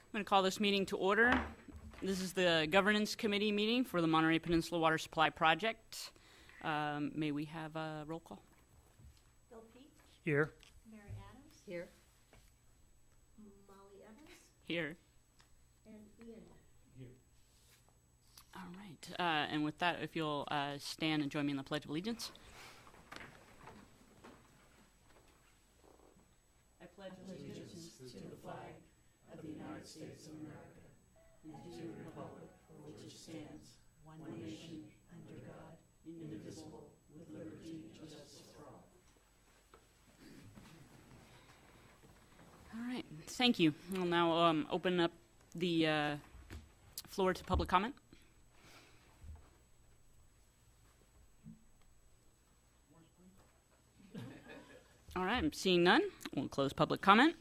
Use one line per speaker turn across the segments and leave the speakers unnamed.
I'm going to call this meeting to order. This is the Governance Committee meeting for the Monterey Peninsula Water Supply Project. May we have a roll call?
Bill Peake.
Here.
Mary Adams.
Here.
Molly Evans.
Here.
And Ian.
Here.
All right. And with that, if you'll stand and join me in the Pledge of Allegiance. I pledge allegiance to the flag of the United States of America and to the republic for which it stands, one nation, under God, indivisible, with liberty and justice for all. All right. Thank you. We'll now open up the floor to public comment. All right, I'm seeing none. We'll close public comment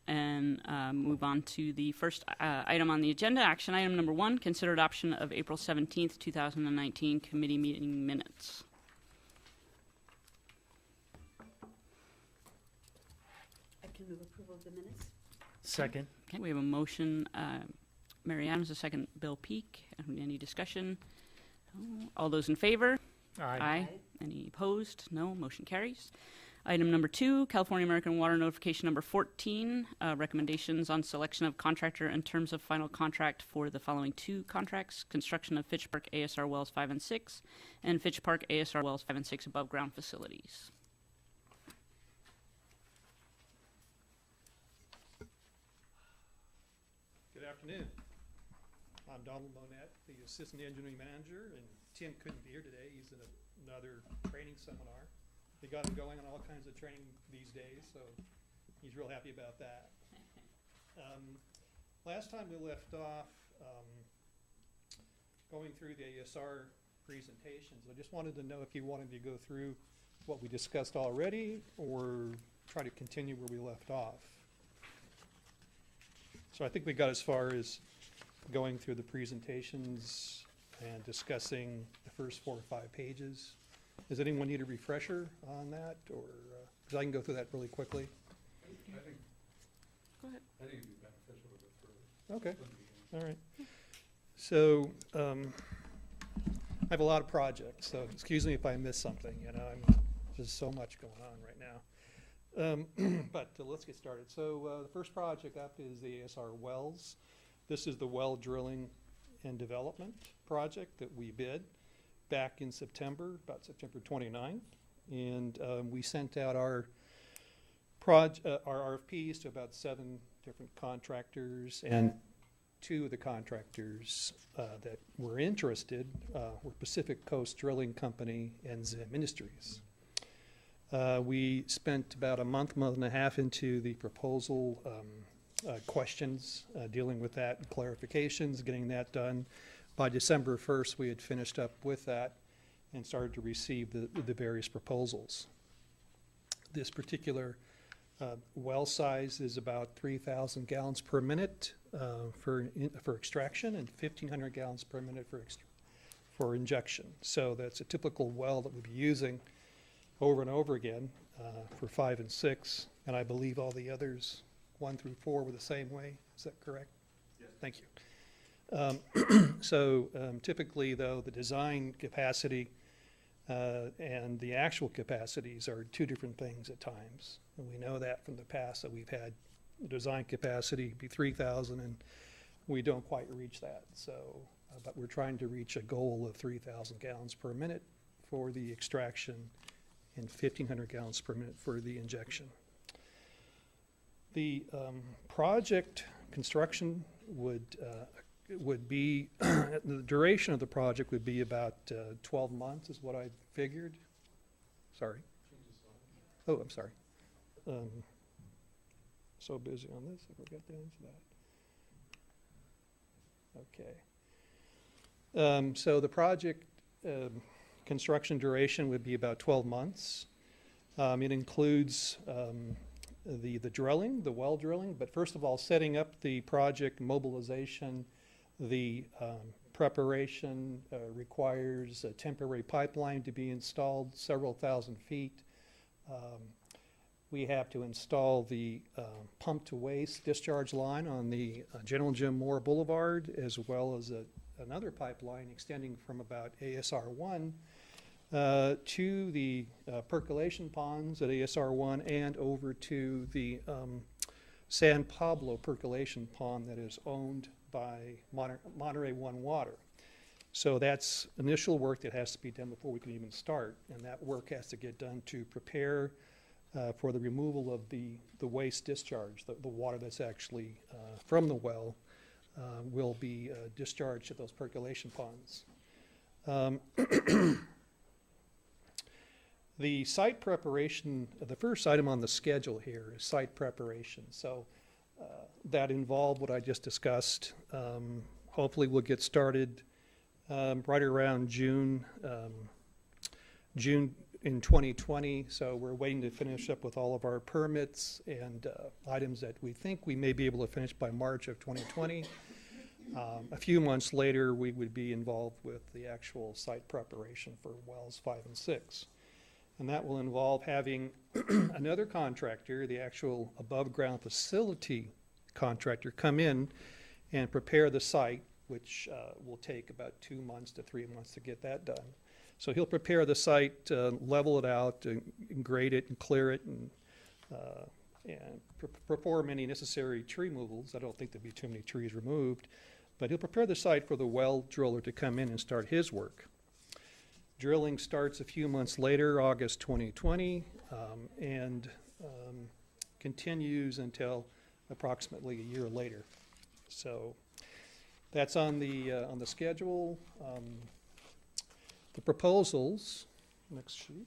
and move on to the first item on the agenda, action item number 1, consider adoption of April 17th, 2019 committee meeting minutes.
I can move approval of the minutes.
Second.
Okay, we have a motion, Mary Adams, a second, Bill Peake. Any discussion? All those in favor?
Aye.
Any opposed? No. Motion carries. Item number 2, California American Water Notification number 14, recommendations on selection of contractor and terms of final contract for the following 2 contracts: construction of Fitch Park ASR Wells 5 and 6, and Fitch Park ASR Wells 5 and 6 above ground facilities.
Good afternoon. I'm Donald Monette, the Assistant Engineering Manager, and Tim couldn't be here today. He's in another training seminar. They got him going on all kinds of training these days, so he's real happy about that. Last time we left off going through the ASR presentations. I just wanted to know if you wanted to go through what we discussed already or try to continue where we left off. So I think we got as far as going through the presentations and discussing the first 4 or 5 pages. Does anyone need a refresher on that, or because I can go through that really quickly?
Go ahead.
I think it'd be beneficial to go through.
Okay, all right. So I have a lot of projects, so excuse me if I miss something. You know, there's so much going on right now. But let's get started. So the first project up is the ASR Wells. This is the well drilling and development project that we bid back in September, about September 29th, and we sent out our RFPs to about 7 different contractors, and 2 of the contractors that were interested were Pacific Coast Drilling Company and Zim Industries. We spent about a month and a half into the proposal questions, dealing with that, and clarifications, getting that done. By December 1st, we had finished up with that and started to receive the various proposals. This particular well size is about 3,000 gallons per minute for extraction and 1,500 gallons per minute for injection. So that's a typical well that we'll be using over and over again for 5 and 6, and I believe all the others 1 through 4 were the same way. Is that correct?
Yes.
Thank you. Typically, though, the design capacity and the actual capacities are 2 different things at times. And we know that from the past that we've had design capacity be 3,000 and we don't quite reach that. So, but we're trying to reach a goal of 3,000 gallons per minute for the extraction and 1,500 gallons per minute for the injection. The project construction would be, the duration of the project would be about 12 months is what I figured. Sorry. Oh, I'm sorry. So busy on this, I forgot to answer that. Okay. So the project construction duration would be about 12 months. It includes the drilling, the well drilling, but first of all, setting up the project mobilization. The preparation requires a temporary pipeline to be installed several thousand feet. We have to install the pump-to-waste discharge line on the General Jim Moore Boulevard, as well as another pipeline extending from about ASR 1 to the percolation ponds at ASR 1 and over to the San Pablo percolation pond that is owned by Monterey One Water. So that's initial work that has to be done before we can even start, and that work has to get done to prepare for the removal of the waste discharge. The water that's actually from the well will be discharged at those percolation ponds. The site preparation, the first item on the schedule here is site preparation. So that involved what I just discussed. Hopefully we'll get started right around June in 2020. So we're waiting to finish up with all of our permits and items that we think we may be able to finish by March of 2020. A few months later, we would be involved with the actual site preparation for wells 5 and 6. And that will involve having another contractor, the actual above-ground facility contractor, come in and prepare the site, which will take about 2 months to 3 months to get that done. So he'll prepare the site, level it out, and grade it and clear it, and perform any necessary tree removals. I don't think there'll be too many trees removed, but he'll prepare the site for the well driller to come in and start his work. Drilling starts a few months later, August 2020, and continues until approximately a year later. So that's on the schedule. The proposals, next sheet,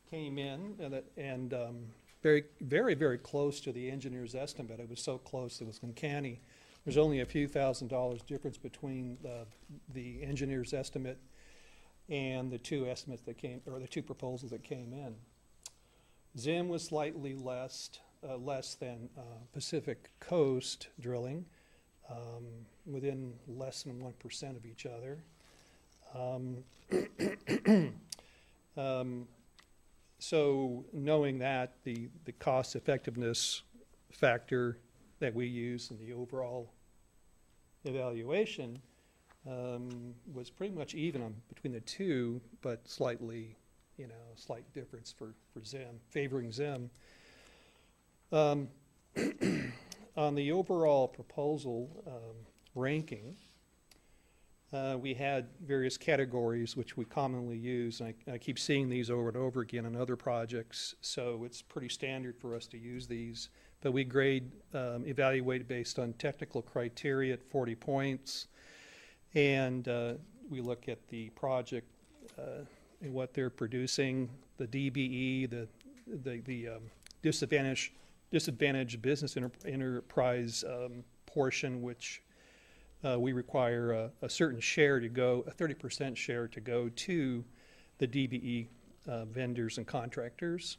came in and very, very, very close to the engineer's estimate. It was so close it was uncanny. There's only a few $1,000s difference between the engineer's estimate and the two estimates that came, or the two proposals that came in. Zim was slightly less than Pacific Coast Drilling, within less than 1% of each other. So knowing that, the cost effectiveness factor that we use in the overall evaluation was pretty much even between the two, but slightly, slight difference for Zim, favoring Zim. On the overall proposal ranking, we had various categories which we commonly use. And I keep seeing these over and over again on other projects, so it's pretty standard for us to use these. But we grade, evaluate based on technical criteria at 40 points. And we look at the project and what they're producing, the DBE, the disadvantaged business enterprise portion, which we require a certain share to go, a 30% share to go to the DBE vendors and contractors.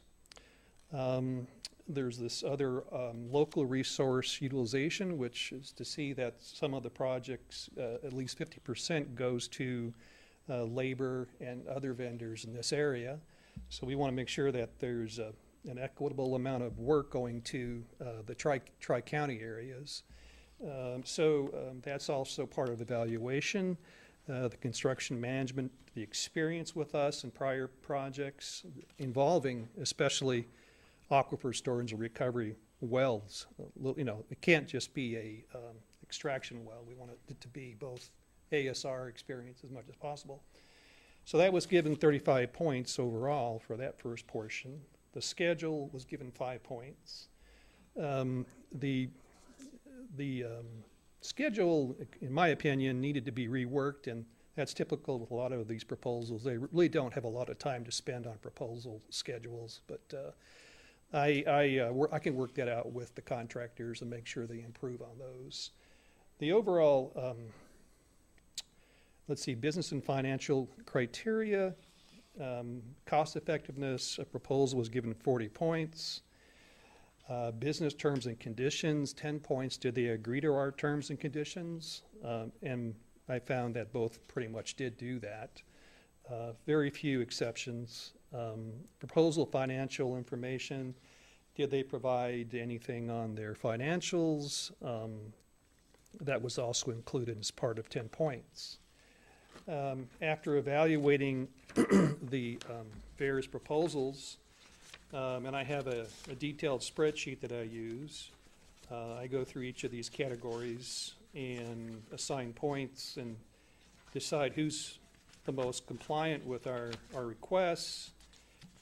There's this other local resource utilization, which is to see that some of the projects, at least 50% goes to labor and other vendors in this area. So we want to make sure that there's an equitable amount of work going to the tri-county areas. So that's also part of the evaluation. The construction management, the experience with us in prior projects involving especially aquifer storage and recovery wells. It can't just be a extraction well. We want it to be both ASR experience as much as possible. So that was given 35 points overall for that first portion. The schedule was given 5 points. The schedule, in my opinion, needed to be reworked, and that's typical with a lot of these proposals. They really don't have a lot of time to spend on proposal schedules, but I can work that out with the contractors and make sure they improve on those. The overall, business and financial criteria, cost effectiveness, a proposal was given 40 points. Business terms and conditions, 10 points. Did they agree to our terms and conditions? And I found that both pretty much did do that. Very few exceptions. Proposal financial information, did they provide anything on their financials? That was also included as part of 10 points. After evaluating the various proposals, and I have a detailed spreadsheet that I use, I go through each of these categories and assign points and decide who's the most compliant with our requests.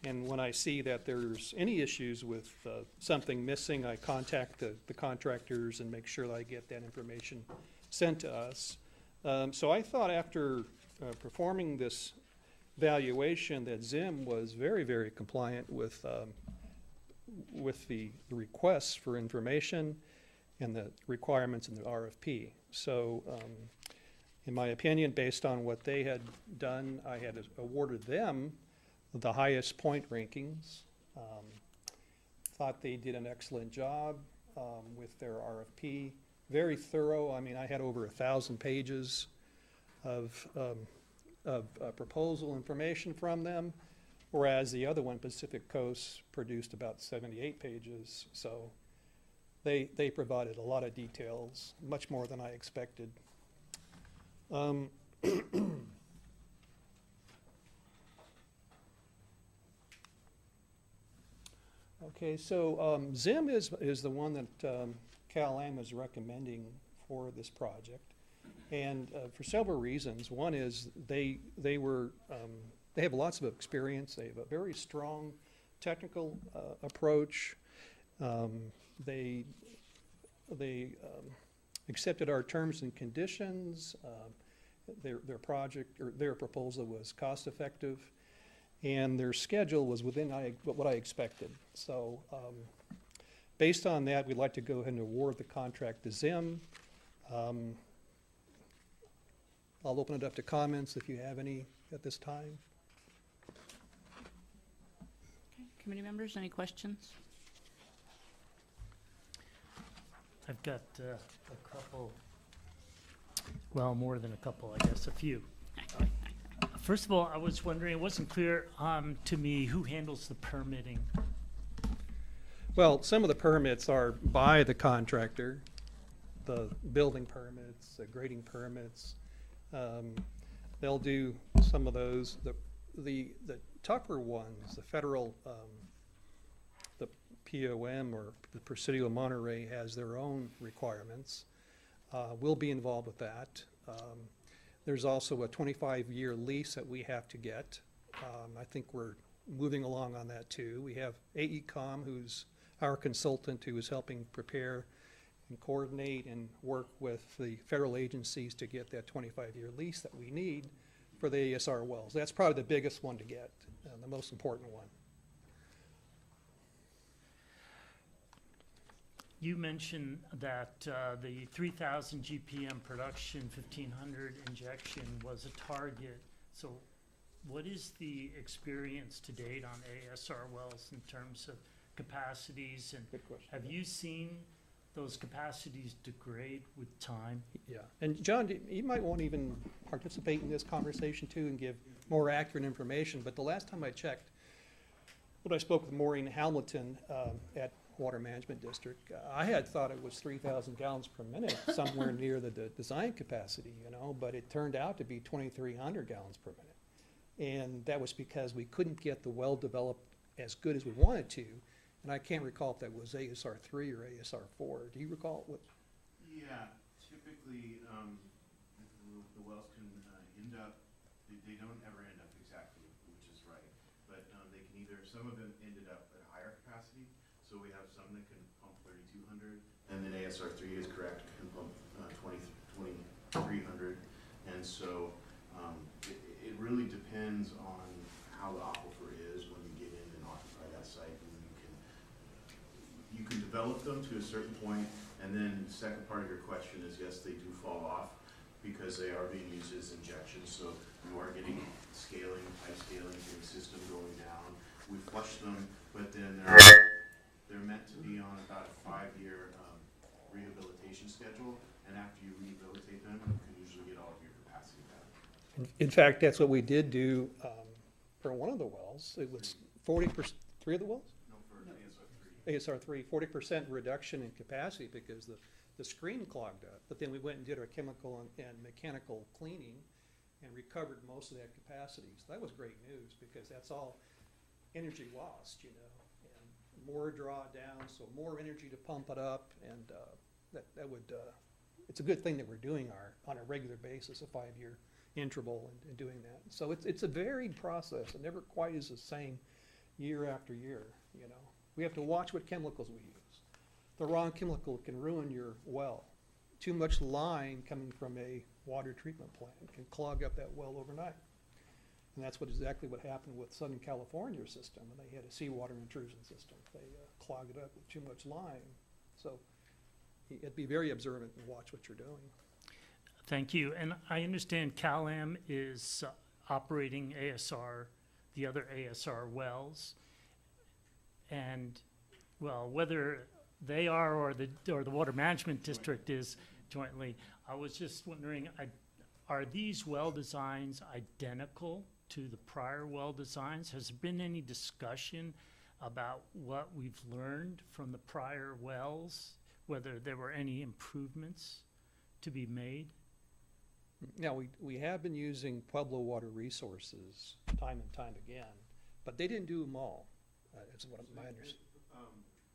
And when I see that there's any issues with something missing, I contact the contractors and make sure that I get that information sent to us. So I thought after performing this valuation that Zim was very, very compliant with the requests for information and the requirements in the RFP. So in my opinion, based on what they had done, I had awarded them the highest point rankings. Thought they did an excellent job with their RFP. Very thorough. I mean, I had over 1,000 pages of proposal information from them, whereas the other one, Pacific Coast, produced about 78 pages. So they provided a lot of details, much more than I expected. Okay, so Zim is the one that Cal-Am is recommending for this project, and for several reasons. One is they have lots of experience. They have a very strong technical approach. They accepted our terms and conditions. Their project or their proposal was cost effective, and their schedule was within what I expected. So based on that, we'd like to go ahead and award the contract to Zim. I'll open it up to comments if you have any at this time.
Okay, committee members, any questions?
I've got a couple, well, more than a couple, I guess, a few. First of all, I was wondering, it wasn't clear to me who handles the permitting.
Well, some of the permits are by the contractor, the building permits, the grading permits. They'll do some of those. The tougher ones, the federal, the POM or the Presidio Monterey has their own requirements. We'll be involved with that. There's also a 25-year lease that we have to get. I think we're moving along on that too. We have AECOM, who's our consultant, who is helping prepare and coordinate and work with the federal agencies to get that 25-year lease that we need for the ASR wells. That's probably the biggest one to get, the most important one.
You mentioned that the 3,000 GPM production, 1,500 injection was a target. So what is the experience to date on ASR wells in terms of capacities? And
Good question.
have you seen those capacities degrade with time?
Yeah, and John, you might want to even participate in this conversation too and give more accurate information. But the last time I checked, when I spoke with Maureen Hamilton at Water Management District, I had thought it was 3,000 gallons per minute, somewhere near the design capacity, but it turned out to be 2,300 gallons per minute. And that was because we couldn't get the well developed as good as we wanted to. And I can't recall if that was ASR 3 or ASR 4. Do you recall what?
Yeah, typically the wells can end up, they don't ever end up exactly, which is right. But they can either, some of them ended up at higher capacity. So we have some that can pump 3,200, and then ASR 3 is correct, can pump 2,300. And so it really depends on how the aquifer is when you get in and occupy that site. And you can develop them to a certain point, and then the second part of your question is, yes, they do fall off because they are being used as injections. So you are getting scaling, pipe scaling, the system going down. We flush them, but then they're meant to be on about a 5-year rehabilitation schedule, and after you rehabilitate them, you can usually get all of your capacity back.
In fact, that's what we did do for one of the wells. It was 40%, three of the wells?
No, for ASR 3.
ASR 40% reduction in capacity because the screen clogged up. But then we went and did our chemical and mechanical cleaning and recovered most of that capacity. So that was great news because that's all energy lost, you know, and more drawdown, so more energy to pump it up, and that would, it's a good thing that we're doing on a regular basis, a 5-year interval and doing that. So it's a varied process. It never quite is the same year after year, you know. We have to watch what chemicals we use. The wrong chemical can ruin your well. Too much line coming from a water treatment plant can clog up that well overnight. And that's exactly what happened with Southern California system, and they had a seawater intrusion system. They clogged it up with too much lime. So you have to be very observant and watch what you're doing.
Thank you. And I understand CalAm is operating ASR, the other ASR wells. And, well, whether they are or the Water Management District is jointly, I was just wondering, are these well designs identical to the prior well designs? Has there been any discussion about what we've learned from the prior wells, whether there were any improvements to be made?
Now, we have been using Pueblo Water Resources time and time again, but they didn't do them all. That's what my understanding.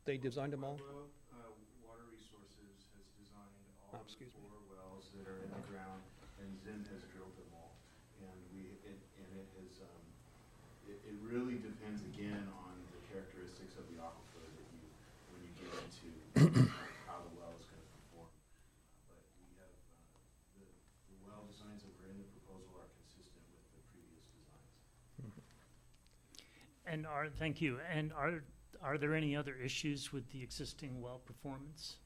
They designed them all?
Pueblo, Water Resources has designed all of the
excuse me.
4 wells that are in the ground, and Zim has drilled them all. And it really depends again on the characteristics of the aquifer that when you get into how the well is going to perform. But we have the well designs that were in the proposal are consistent with the previous designs.
And thank you. And are there any other issues with the existing well performance?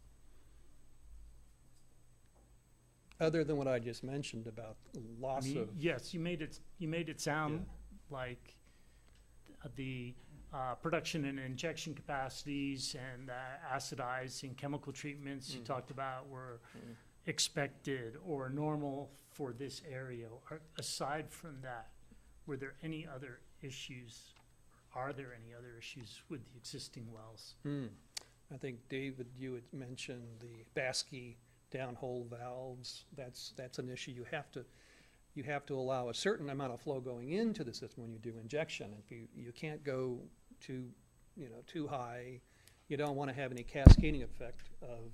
Other than what I just mentioned about loss of.
Yes, you made it sound like the production and injection capacities and acidizing chemical treatments you talked about were expected or normal for this area. Aside from that, were there any other issues? Are there any other issues with the existing wells?
I think, David, you had mentioned the Baskey downhole valves. That's an issue. You have to allow a certain amount of flow going into the system when you do injection. If you can't go too high, you don't want to have any cascading effect of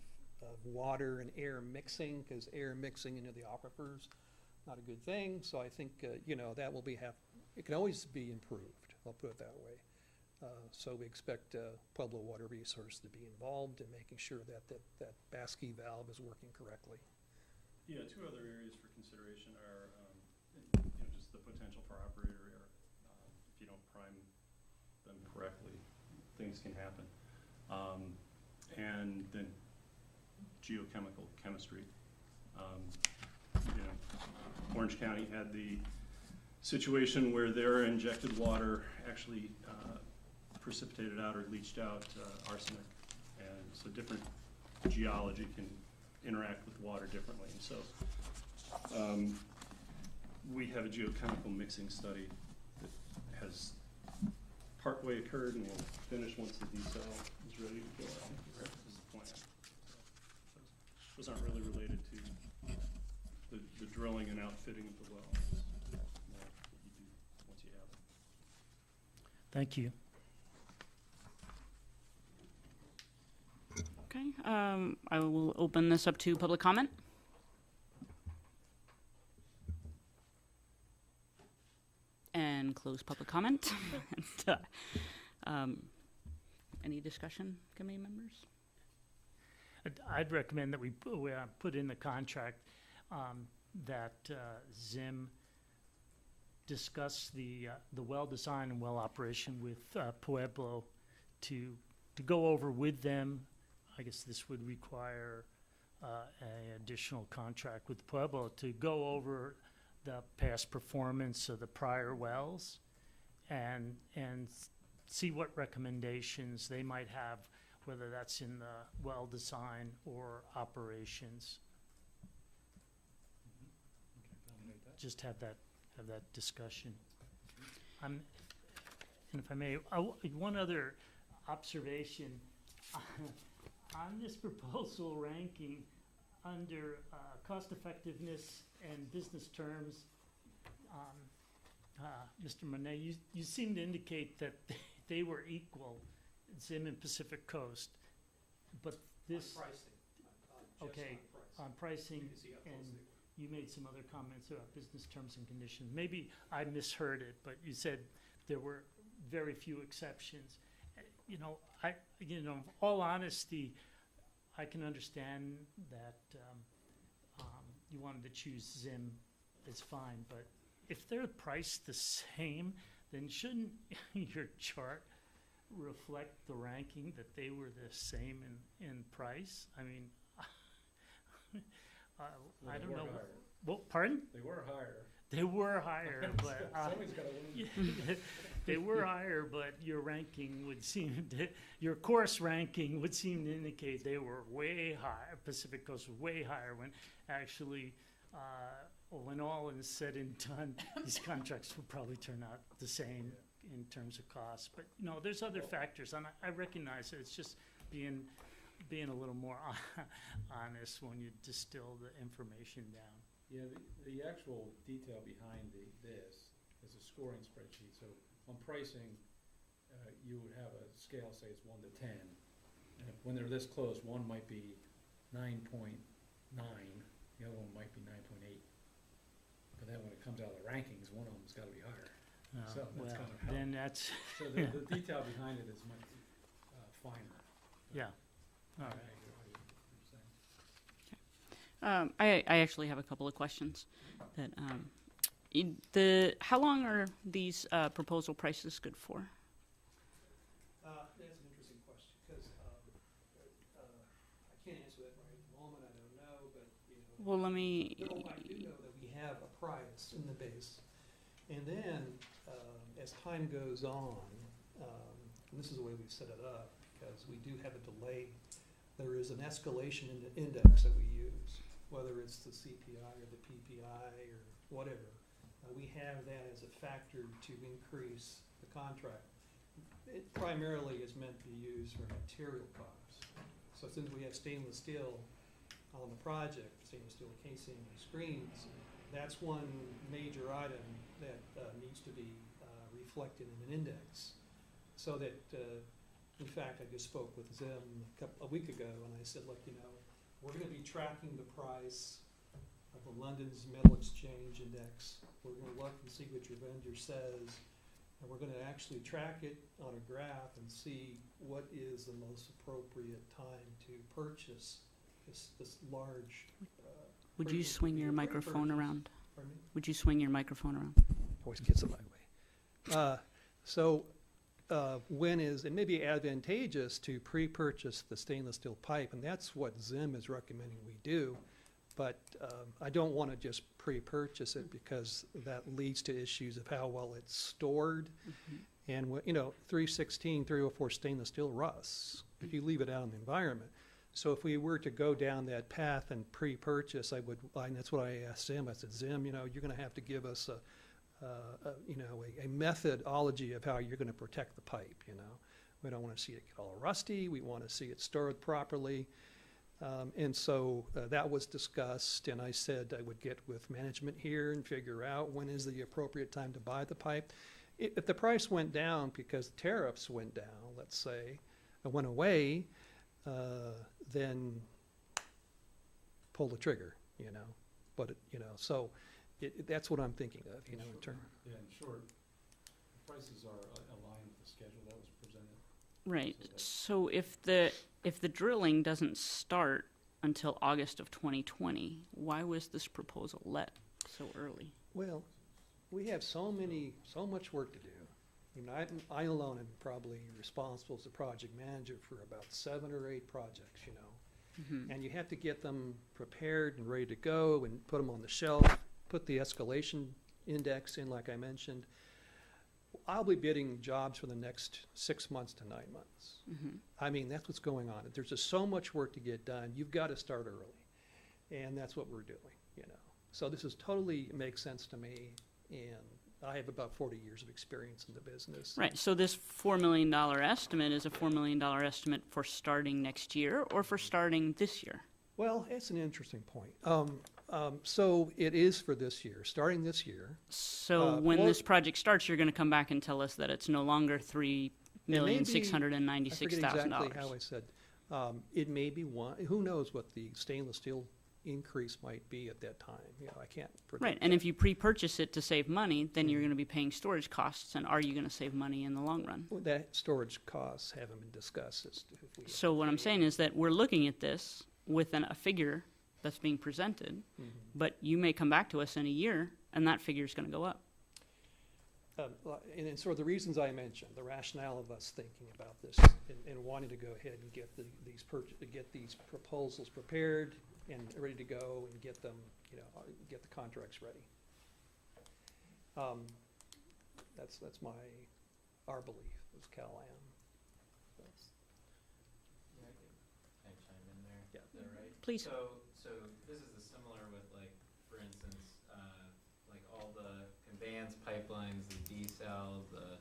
water and air mixing, because air mixing into the aquifers not a good thing. So I think that will it can always be improved. I'll put it that way. So we expect Pueblo Water Resource to be involved in making sure that Baskey valve is working correctly.
Yeah, 2 other areas for consideration are, just the potential for operator error. If you don't prime them correctly, things can happen. And then geochemical chemistry. Orange County had the situation where their injected water actually precipitated out or leached out arsenic, and so different geology can interact with water differently. And so we have a geochemical mixing study that has partway occurred and will finish once the decel is ready to go. I think is the plan. So those aren't really related to the drilling and outfitting of the well. It's more what you do once you have it.
Thank you.
Okay, I will open this up to public comment. And close public comment. And, any discussion, committee members?
I'd recommend that we put in the contract that Zim discuss the well design and well operation with Pueblo to go over with them. I guess this would require an additional contract with Pueblo to go over the past performance of the prior wells and see what recommendations they might have, whether that's in the well design or operations. Just have that discussion. And if I may, one other observation. On this proposal ranking, under cost effectiveness and business terms, Mr. Monet, you seem to indicate that they were equal, Zim and Pacific Coast, but this. Okay, on pricing, and you made some other comments about business terms and conditions. Maybe I misheard it, but you said there were very few exceptions. In all honesty, I can understand that you wanted to choose Zim, it's fine, but if they're priced the same, then shouldn't your chart reflect the ranking that they were the same in price? I mean, I don't know. Well, pardon?
They were higher.
They were higher, but
Somebody's got to win.
they were higher, but your ranking would seem to, your course ranking would seem to indicate they were way higher. Pacific Coast was way higher when actually, when all is said and done, these contracts will probably turn out the same in terms of cost. But there's other factors, and I recognize it. It's just being a little more honest when you distill the information down.
Yeah, the actual detail behind this is a scoring spreadsheet. So on pricing, you would have a scale, say it's 1 to 10. And when they're this close, one might be 9.9, the other one might be 9.8. But then when it comes out of the rankings, one of them's got to be higher. So that's
Well,
kind of how.
then that's,
So the detail behind it is much finer.
yeah, all
I
right.
agree with what you're saying.
I actually have a couple of questions. How long are these proposal prices good for?
That's an interesting question, because I can't answer that right at the moment, I don't know, but,
Well, let me.
I do know that we have a price in the base, and then, as time goes on, and this is the way we've set it up, because we do have a delay, there is an escalation in the index that we use, whether it's the CPI or the PPI or whatever. We have that as a factor to increase the contract. It primarily is meant to be used for material costs. So since we have stainless steel on the project, stainless steel casing and screens, that's one major item that needs to be reflected in an index. So that, in fact, I just spoke with Zim a week ago, and I said, look, we're going to be tracking the price of the London's Metal Exchange Index. We're going to look and see what your vendor says, and we're going to actually track it on a graph and see what is the most appropriate time to purchase this large.
Would you
purchase.
swing your
The
microphone
pre-purchase.
around?
Pardon me?
Would you swing your microphone around?
Always gets in my way. When it may be advantageous to pre-purchase the stainless steel pipe, and that's what Zim is recommending we do. But I don't want to just pre-purchase it, because that leads to issues of how well it's stored. And 316, 304 stainless steel rusts if you leave it out in the environment. So if we were to go down that path and pre-purchase, and that's what I asked Zim. I said, Zim, you're going to have to give us a methodology of how you're going to protect the pipe. We don't want to see it get all rusty. We want to see it stored properly. And so that was discussed, and I said I would get with management here and figure out when is the appropriate time to buy the pipe. If the price went down because tariffs went down, let's say, and went away, then pull the trigger, But, so that's what I'm thinking of, in terms.
Yeah, in short, the prices are aligned with the schedule that was presented.
Right.
So
So if the drilling doesn't start until August of 2020, why was this proposal let so early?
Well, we have so much work to do. I alone am probably responsible as a project manager for about 7 or 8 projects, And you have to get them prepared and ready to go and put them on the shelf, put the escalation index in, like I mentioned. I'll be bidding jobs for the next 6 months to 9 months. I mean, that's what's going on. There's just so much work to get done. You've got to start early. And that's what we're doing, So this is totally makes sense to me. And I have about 40 years of experience in the business.
Right, so this $4 million estimate is a $4 million estimate for starting next year or for starting this year?
Well, that's an interesting point. So it is for this year, starting this year.
So when
well-
this project starts, you're going to come back and tell us that it's no longer $3,696,000.
I forget exactly how I said. It may be one, who knows what the stainless steel increase might be at that time. You know, I can't predict
Right, and
that.
if you pre-purchase it to save money, then you're going to be paying storage costs, and are you going to save money in the long run?
Well, that storage costs haven't been discussed as to if we.
So what I'm saying is that we're looking at this with a figure that's being presented,
Mhm.
but you may come back to us in a year, and that figure is going to go up.
And so the reasons I mentioned, the rationale of us thinking about this and wanting to go ahead and get these proposals prepared and ready to go and get them, you know, get the contracts ready. That's our belief as Cal-Am.
Yeah, I chime in there.
Yeah.
Is that right?
Please.
So this is similar with like, for instance, like all the conveyance pipelines, the desal, the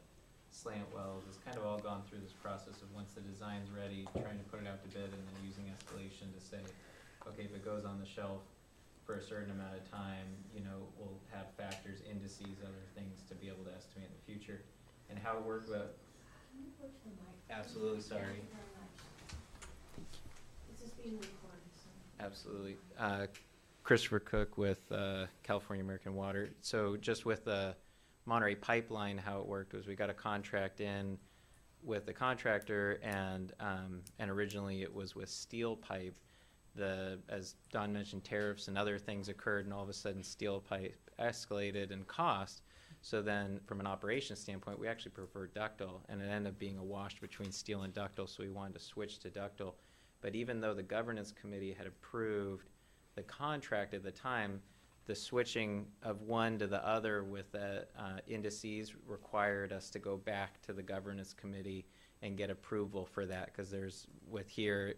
slant wells, it's kind of all gone through this process of once the design's ready, trying to put it out to bid and then using escalation to say, okay, if it goes on the shelf for a certain amount of time, you know, we'll have factors, indices, other things to be able to estimate in the future. And how it worked with,
Can you push the mic?
absolutely, sorry.
Thank you very much. This is being recorded, so.
Absolutely. Christopher Cook with California American Water. So just with the Monterey Pipeline, how it worked was we got a contract in with the contractor, and originally it was with steel pipe. As Don mentioned, tariffs and other things occurred, and all of a sudden steel pipe escalated in cost. So then from an operations standpoint, we actually preferred ductile, and it ended up being a wash between steel and ductile, so we wanted to switch to ductile. But even though the governance committee had approved the contract at the time, the switching of one to the other with the indices required us to go back to the governance committee and get approval for that, because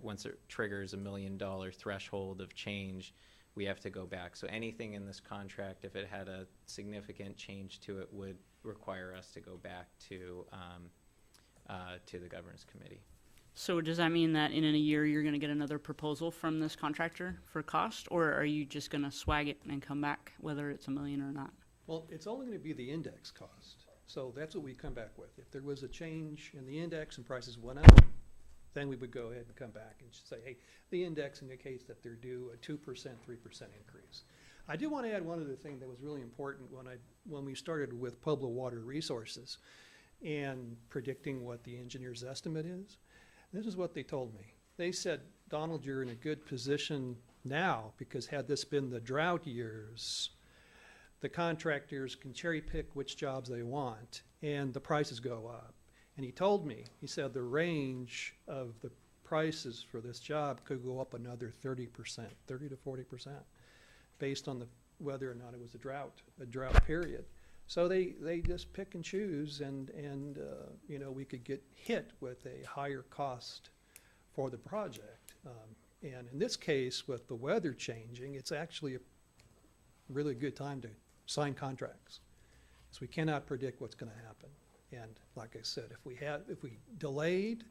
once it triggers $1 million threshold of change, we have to go back. So anything in this contract, if it had a significant change to it, would require us to go back to the governance committee.
So does that mean that in a year you're going to get another proposal from this contractor for cost, or are you just going to swag it and come back, whether it's $1 million or not?
Well, it's only going to be the index cost. So that's what we come back with. If there was a change in the index and prices went up, then we would go ahead and come back and say, hey, the index indicates that they're due a 2%, 3% increase. I do want to add one other thing that was really important when we started with Pueblo Water Resources and predicting what the engineer's estimate is. This is what they told me. They said, Donald, you're in a good position now, because had this been the drought years, the contractors can cherry pick which jobs they want and the prices go up. And he told me, he said the range of the prices for this job could go up another 30%, 30 to 40%, based on whether or not it was a drought period. So they just pick and choose, and you know, we could get hit with a higher cost for the project. And in this case, with the weather changing, it's actually a really good time to sign contracts, because we cannot predict what's going to happen. And like I said, if we delayed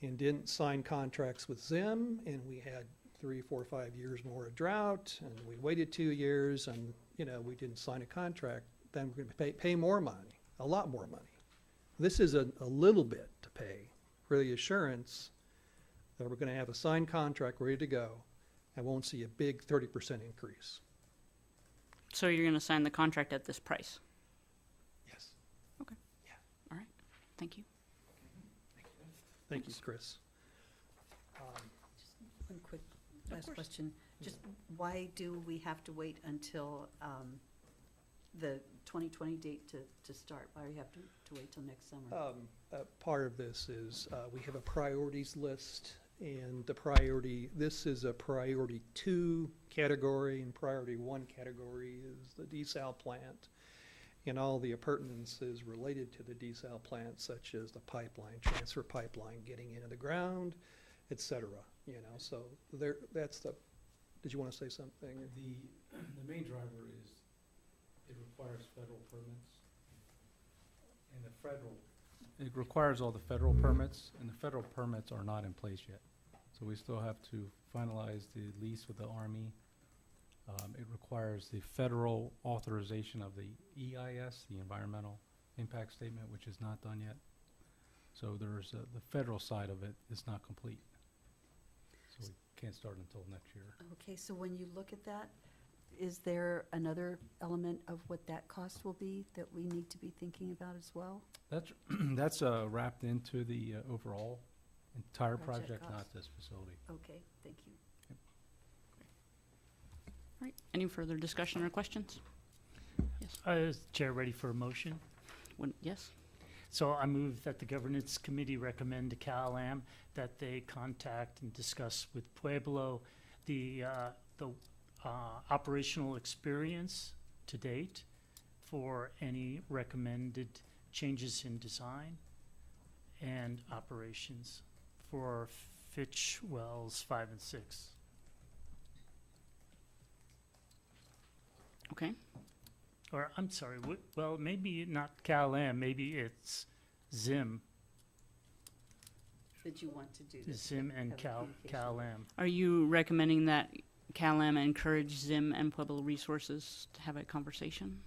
and didn't sign contracts with them, and we had 3, 4, 5 years more of drought, and we waited 2 years, and you know, we didn't sign a contract, then we're going to pay more money, a lot more money. This is a little bit to pay for the assurance that we're going to have a signed contract ready to go and won't see a big 30% increase.
So you're going to sign the contract at this price?
Yes.
Thank you.
Thank you, Chris.
Just one quick last
course.
question. Just why do we have to wait until the 2020 date to start? Why do we have to wait till next summer?
Part of this is we have a priorities list, and this is a priority 2 category, and priority 1 category is the desal plant and all the appurtenances related to the desal plant, such as the pipeline, transfer pipeline getting into the ground, et cetera. You know, so did you want to say something?
The main driver is it requires federal permits. And it requires all the federal permits, and the federal permits are not in place yet. So we still have to finalize the lease with the Army. It requires the federal authorization of the EIS, the Environmental Impact Statement, which is not done yet. So there's, the federal side of it is not complete. So we can't start until next year.
Okay, so when you look at that, is there another element of what that cost will be that we need to be thinking about as well?
That's wrapped into the overall entire
Project
project,
cost.
not this facility.
Okay, thank you.
All right, any further discussion or questions? Yes,
Is the chair ready for a motion?
yes?
So I move that the governance committee recommend to CalAm that they contact and discuss with Pueblo the operational experience to date for any recommended changes in design and operations for Fitch Wells 5 and 6.
Okay,
Or, I'm sorry, well, maybe not CalAm, maybe it's Zim,
That you want to do this.
Zim and
have communication.
CalAm.
are you recommending that CalAm encourage Zim and Pueblo Resources to have a conversation?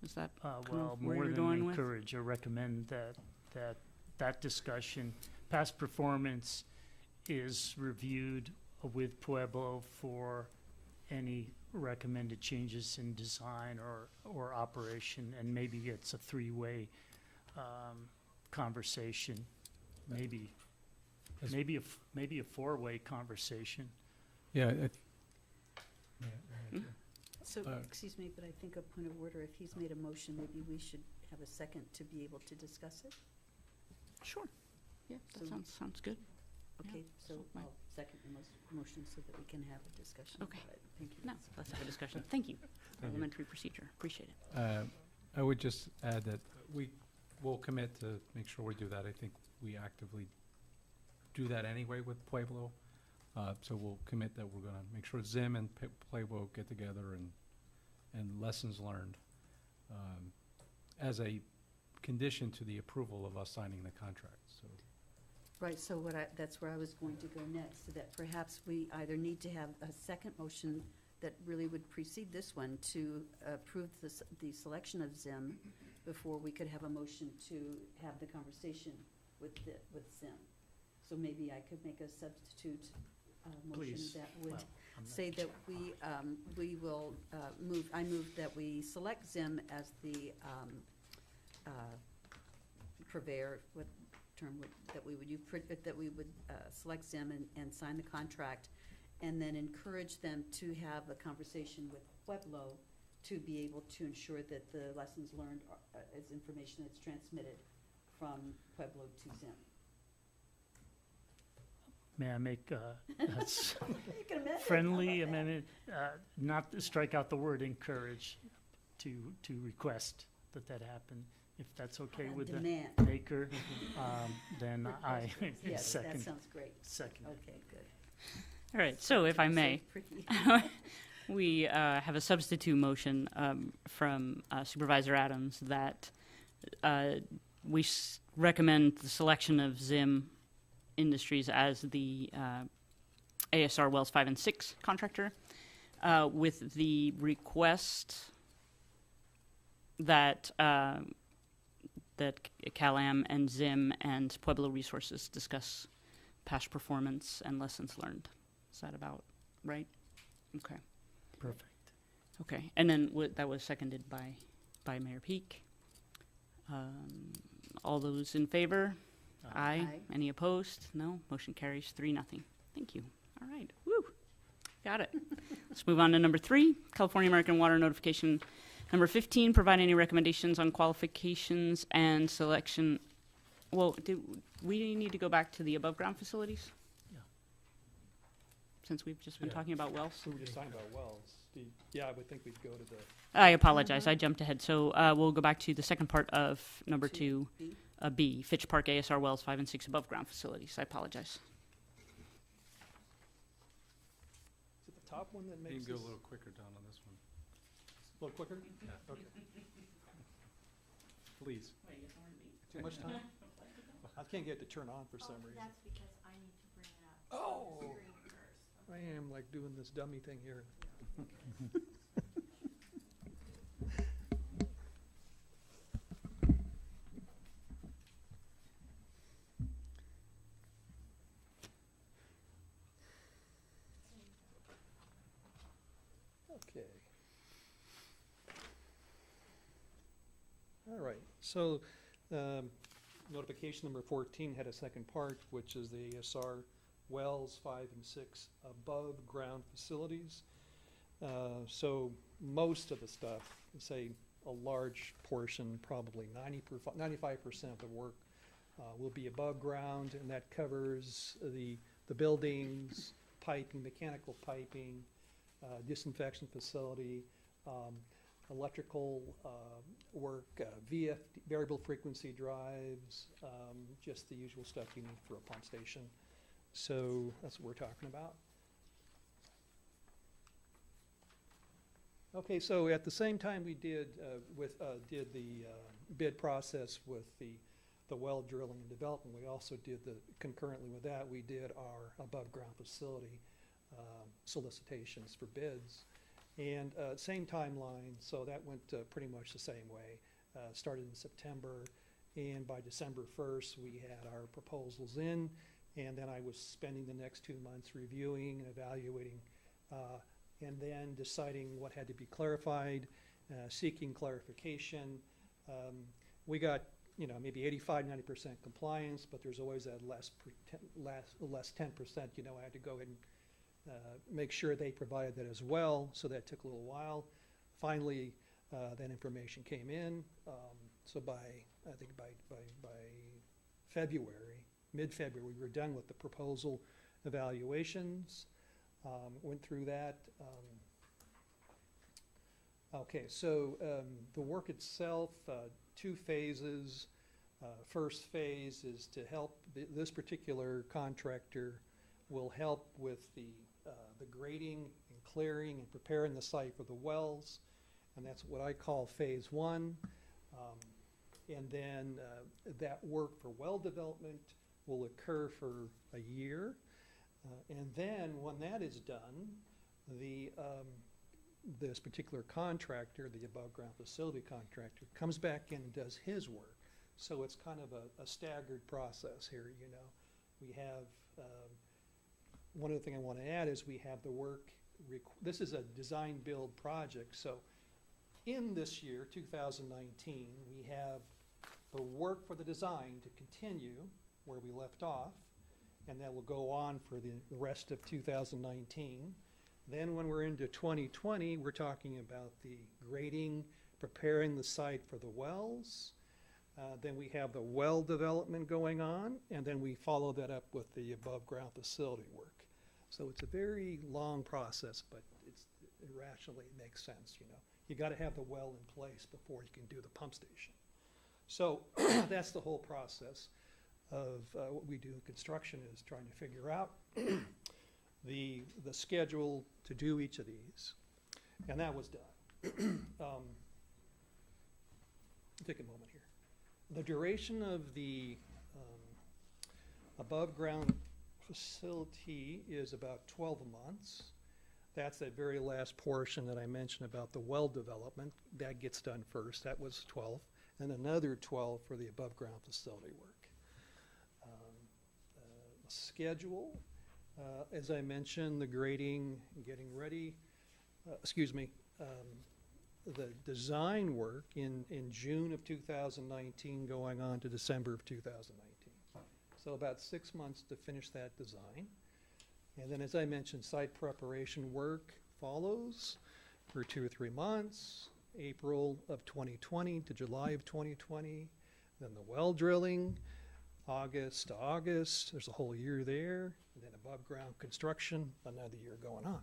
Is that
Well,
where
more
you're
than
going with?
encourage, or recommend that discussion. Past performance is reviewed with Pueblo for any recommended changes in design or operation, and maybe it's a three-way conversation, maybe a four-way conversation.
Yeah.
So,
Uh,
excuse me, but I think a point of order, if he's made a motion, maybe we should have a second to be able to discuss it?
Sure, yeah, that
So-
sounds good.
Okay, so
Right.
I'll second the motion so that we can have a discussion.
Okay.
about it. Thank you.
No, let's have a discussion. Thank you.
you.
Parliamentary procedure, appreciate it.
I would just add that we will commit to make sure we do that. I think we actively do that anyway with Pueblo. So we'll commit that we're gonna make sure Zim and Pueblo get together and lessons learned as a condition to the approval of us signing the contract, so.
Right, so that's where I was going to go next, so that perhaps we either need to have a second motion that really would precede this one to approve the selection of Zim before we could have a motion to have the conversation with Zim. So maybe I could make a substitute motion
Please.
that would
Well, I'm not-
say that we will I move that we select Zim as the purveyor, what term that we would use, that we would select Zim and sign the contract, and then encourage them to have a conversation with Pueblo to be able to ensure that the lessons learned is information that's transmitted from Pueblo to Zim.
May I make a
You can amend it.
friendly
How about that?
amendment, not to strike out the word encourage, to request that happen, if that's okay with the
Demand.
maker, then I
Yes, that
second.
sounds great.
Second.
Okay, good.
All right, so if I may,
Pretty.
we have a substitute motion from Supervisor Adams that we recommend the selection of Zim Industries as the ASR Wells 5 and 6 contractor with the request that that CalAm and Zim and Pueblo Resources discuss past performance and lessons learned. Is that about right? Okay.
Perfect.
Okay, and then that was seconded by Mayor Peak. All those in favor? Aye.
Aye.
Any opposed? No. Motion carries 3-0. Thank you. All right. Woo. Got it. Let's move on to number 3, California American Water Notification number 15. Provide any recommendations on qualifications and selection. Well, do we need to go back to the above ground facilities?
Yeah.
Since we've just been
Yeah.
talking about wells.
So we're just talking about wells. Yeah, I would think we'd go to the,
I apologize. I jumped ahead. So we'll go back to the second part of number 2,
B.
B, Fitch Park ASR Wells 5 and 6 above ground facilities. I apologize.
is it the top one that
You
makes
can go
this?
a little quicker down on this one.
A little quicker? Okay. Please.
Wait, you don't need
Too much time? I can't get it to turn on for some reason.
That's because I need to bring it up
Oh.
on the screen first.
I am like doing this dummy thing here. Okay. All right, so notification number 14 had a second part, which is the ASR wells 5 and 6 above ground facilities. So most of the stuff, say a large portion, probably 95% of the work will be above ground, and that covers the buildings, piping, mechanical piping, disinfection facility, electrical work, VF, variable frequency drives, just the usual stuff you need for a pump station. So that's what we're talking about. Okay, so at the same time we did the bid process with the well drilling and development, we also did concurrently with that, we did our above ground facility solicitations for bids. And same timeline, so that went pretty much the same way. Started in September, and by December 1st, we had our proposals in, and then I was spending the next 2 months reviewing and evaluating, and then deciding what had to be clarified, seeking clarification. We got, maybe 85–90% compliance, but there's always that less 10%. I had to go ahead and make sure they provided that as well, so that took a little while. Finally, that information came in, so I think by February, mid-February, we were done with the proposal evaluations, went through that. Okay, so the work itself, 2 phases. First phase is to help, this particular contractor will help with the grading and clearing and preparing the site for the wells, and that's what I call phase 1. And then that work for well development will occur for a year. And then when that is done, this particular contractor, the above ground facility contractor, comes back in and does his work. So it's kind of a staggered process here, We have, one other thing I want to add is we have the work, this is a design build project, so in this year, 2019, we have the work for the design to continue where we left off, and that will go on for the rest of 2019. Then when we're into 2020, we're talking about the grading, preparing the site for the wells. Then we have the well development going on, and then we follow that up with the above ground facility work. So it's a very long process, but it rationally makes sense, You got to have the well in place before you can do the pump station. So that's the whole process of what we do in construction, is trying to figure out the schedule to do each of these. And that was done. Take a moment here. The duration of the above ground facility is about 12 months. That's that very last portion that I mentioned about the well development. That gets done first. That was 12. And another 12 for the above ground facility work. Schedule, as I mentioned, the grading, getting ready, the design work in June of 2019 going on to December of 2019. So about 6 months to finish that design. And then, as I mentioned, site preparation work follows for 2 or 3 months, April of 2020 to July of 2020. Then the well drilling, August to August, there's a whole year there. And then above ground construction, another year going on.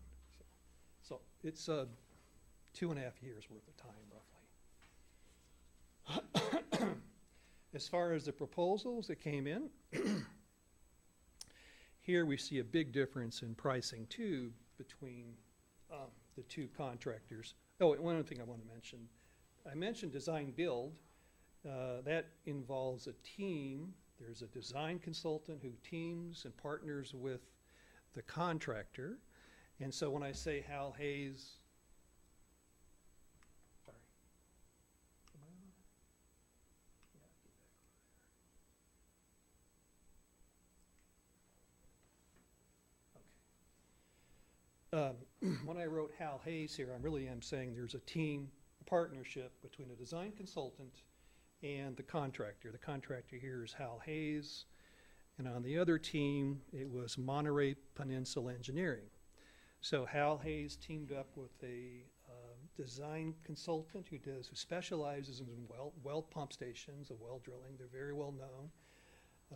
So it's 2.5 years worth of time, roughly. As far as the proposals that came in, here we see a big difference in pricing too between the two contractors. Oh, and one other thing I want to mention. I mentioned design build. That involves a team. There's a design consultant who teams and partners with the contractor. And so when I say Hal Hayes, sorry. Am I on? Yeah, get back. Okay. When I wrote Hal Hayes here, I really am saying there's a team, a partnership between a design consultant and the contractor. The contractor here is Hal Hayes, and on the other team, it was Monterey Peninsula Engineering. So Hal Hayes teamed up with a design consultant who specializes in well pump stations, of well drilling. They're very well known.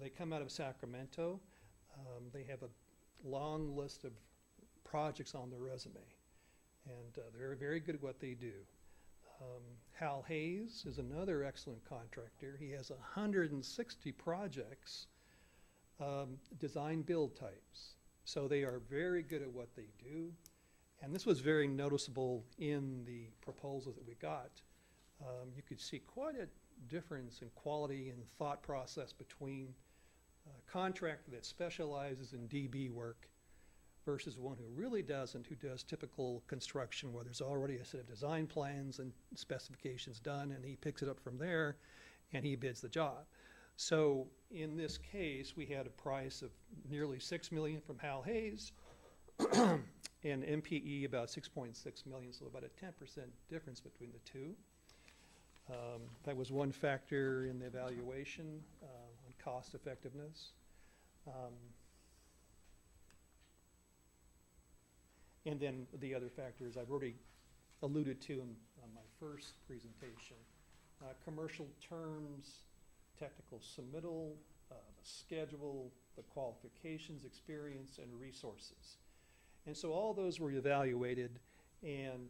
They come out of Sacramento. They have a long list of projects on their resume, and they're very good at what they do. Hal Hayes is another excellent contractor. He has 160 projects, design build types. So they are very good at what they do. And this was very noticeable in the proposal that we got. You could see quite a difference in quality and thought process between a contractor that specializes in DB work versus one who really doesn't, who does typical construction where there's already a set of design plans and specifications done, and he picks it up from there and he bids the job. So in this case, we had a price of nearly $6 million from Hal Hayes and MPE about $6.6 million, so about a 10% difference between the two. That was one factor in the evaluation on cost effectiveness. And then the other factors I've already alluded to on my first presentation. Commercial terms, technical submittal, the schedule, the qualifications, experience, and resources. And so all those were evaluated, and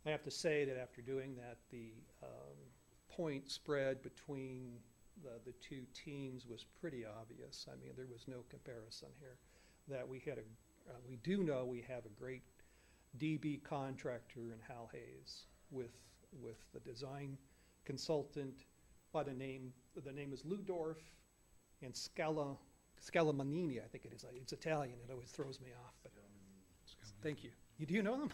I have to say that after doing that, the point spread between the two teams was pretty obvious. I mean, there was no comparison here. That we had we do know we have a great DB contractor in Hal Hayes with the design consultant by the name is Ludorf and Scalamanini, I think it is. It's Italian, it always throws me off, but thank you. Do you know them?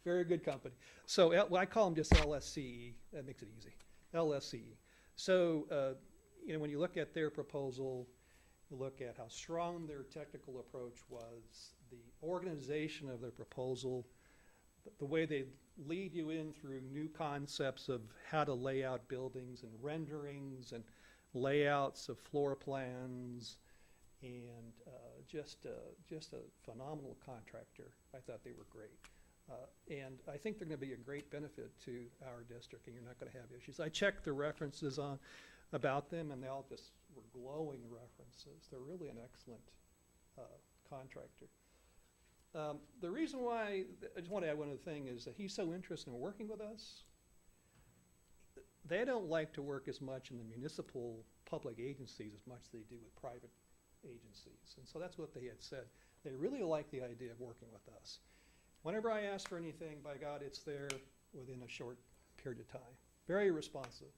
Very good company. So well, I call them just LSCE, that makes it easy, LSCE. So when you look at their proposal, you look at how strong their technical approach was, the organization of their proposal, the way they lead you in through new concepts of how to lay out buildings and renderings and layouts of floor plans, and just a phenomenal contractor. I thought they were great. And I think they're going to be a great benefit to our district, and you're not going to have issues. I checked the references about them, and they all just were glowing references. They're really an excellent contractor. The reason why, I just want to add one other thing, is that he's so interested in working with us. They don't like to work as much in the municipal public agencies as much as they do with private agencies. And so that's what they had said. They really like the idea of working with us. Whenever I ask for anything, by God, it's there within a short period of time. Very responsive.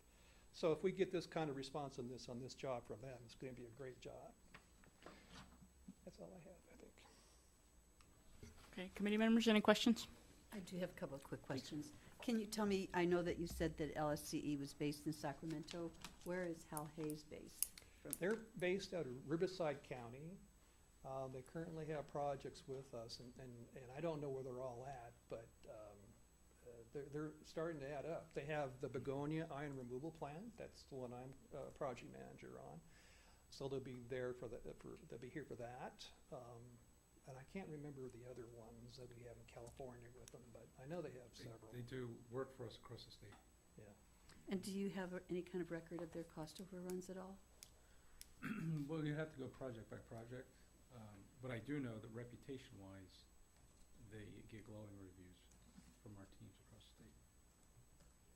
So if we get this kind of responsiveness on this job from them, it's going to be a great job. That's all I have, I think.
Okay, committee members, any questions?
I do have a couple of quick questions. Can you tell me, I know that you said that LSCE was based in Sacramento. Where is Hal Hayes based?
They're based out of Riverside County. They currently have projects with us, and I don't know where they're all at, but they're starting to add up. They have the Begonia Iron Removal Plant. That's the one I'm project manager on. So they'll be there they'll be here for that. And I can't remember the other ones that we have in California with them, but I know they have several.
They do work for us across the state.
Yeah.
And do you have any kind of record of their cost overruns at all?
Well, you have to go project by project, but I do know that reputation-wise, they get glowing reviews from our teams across the state.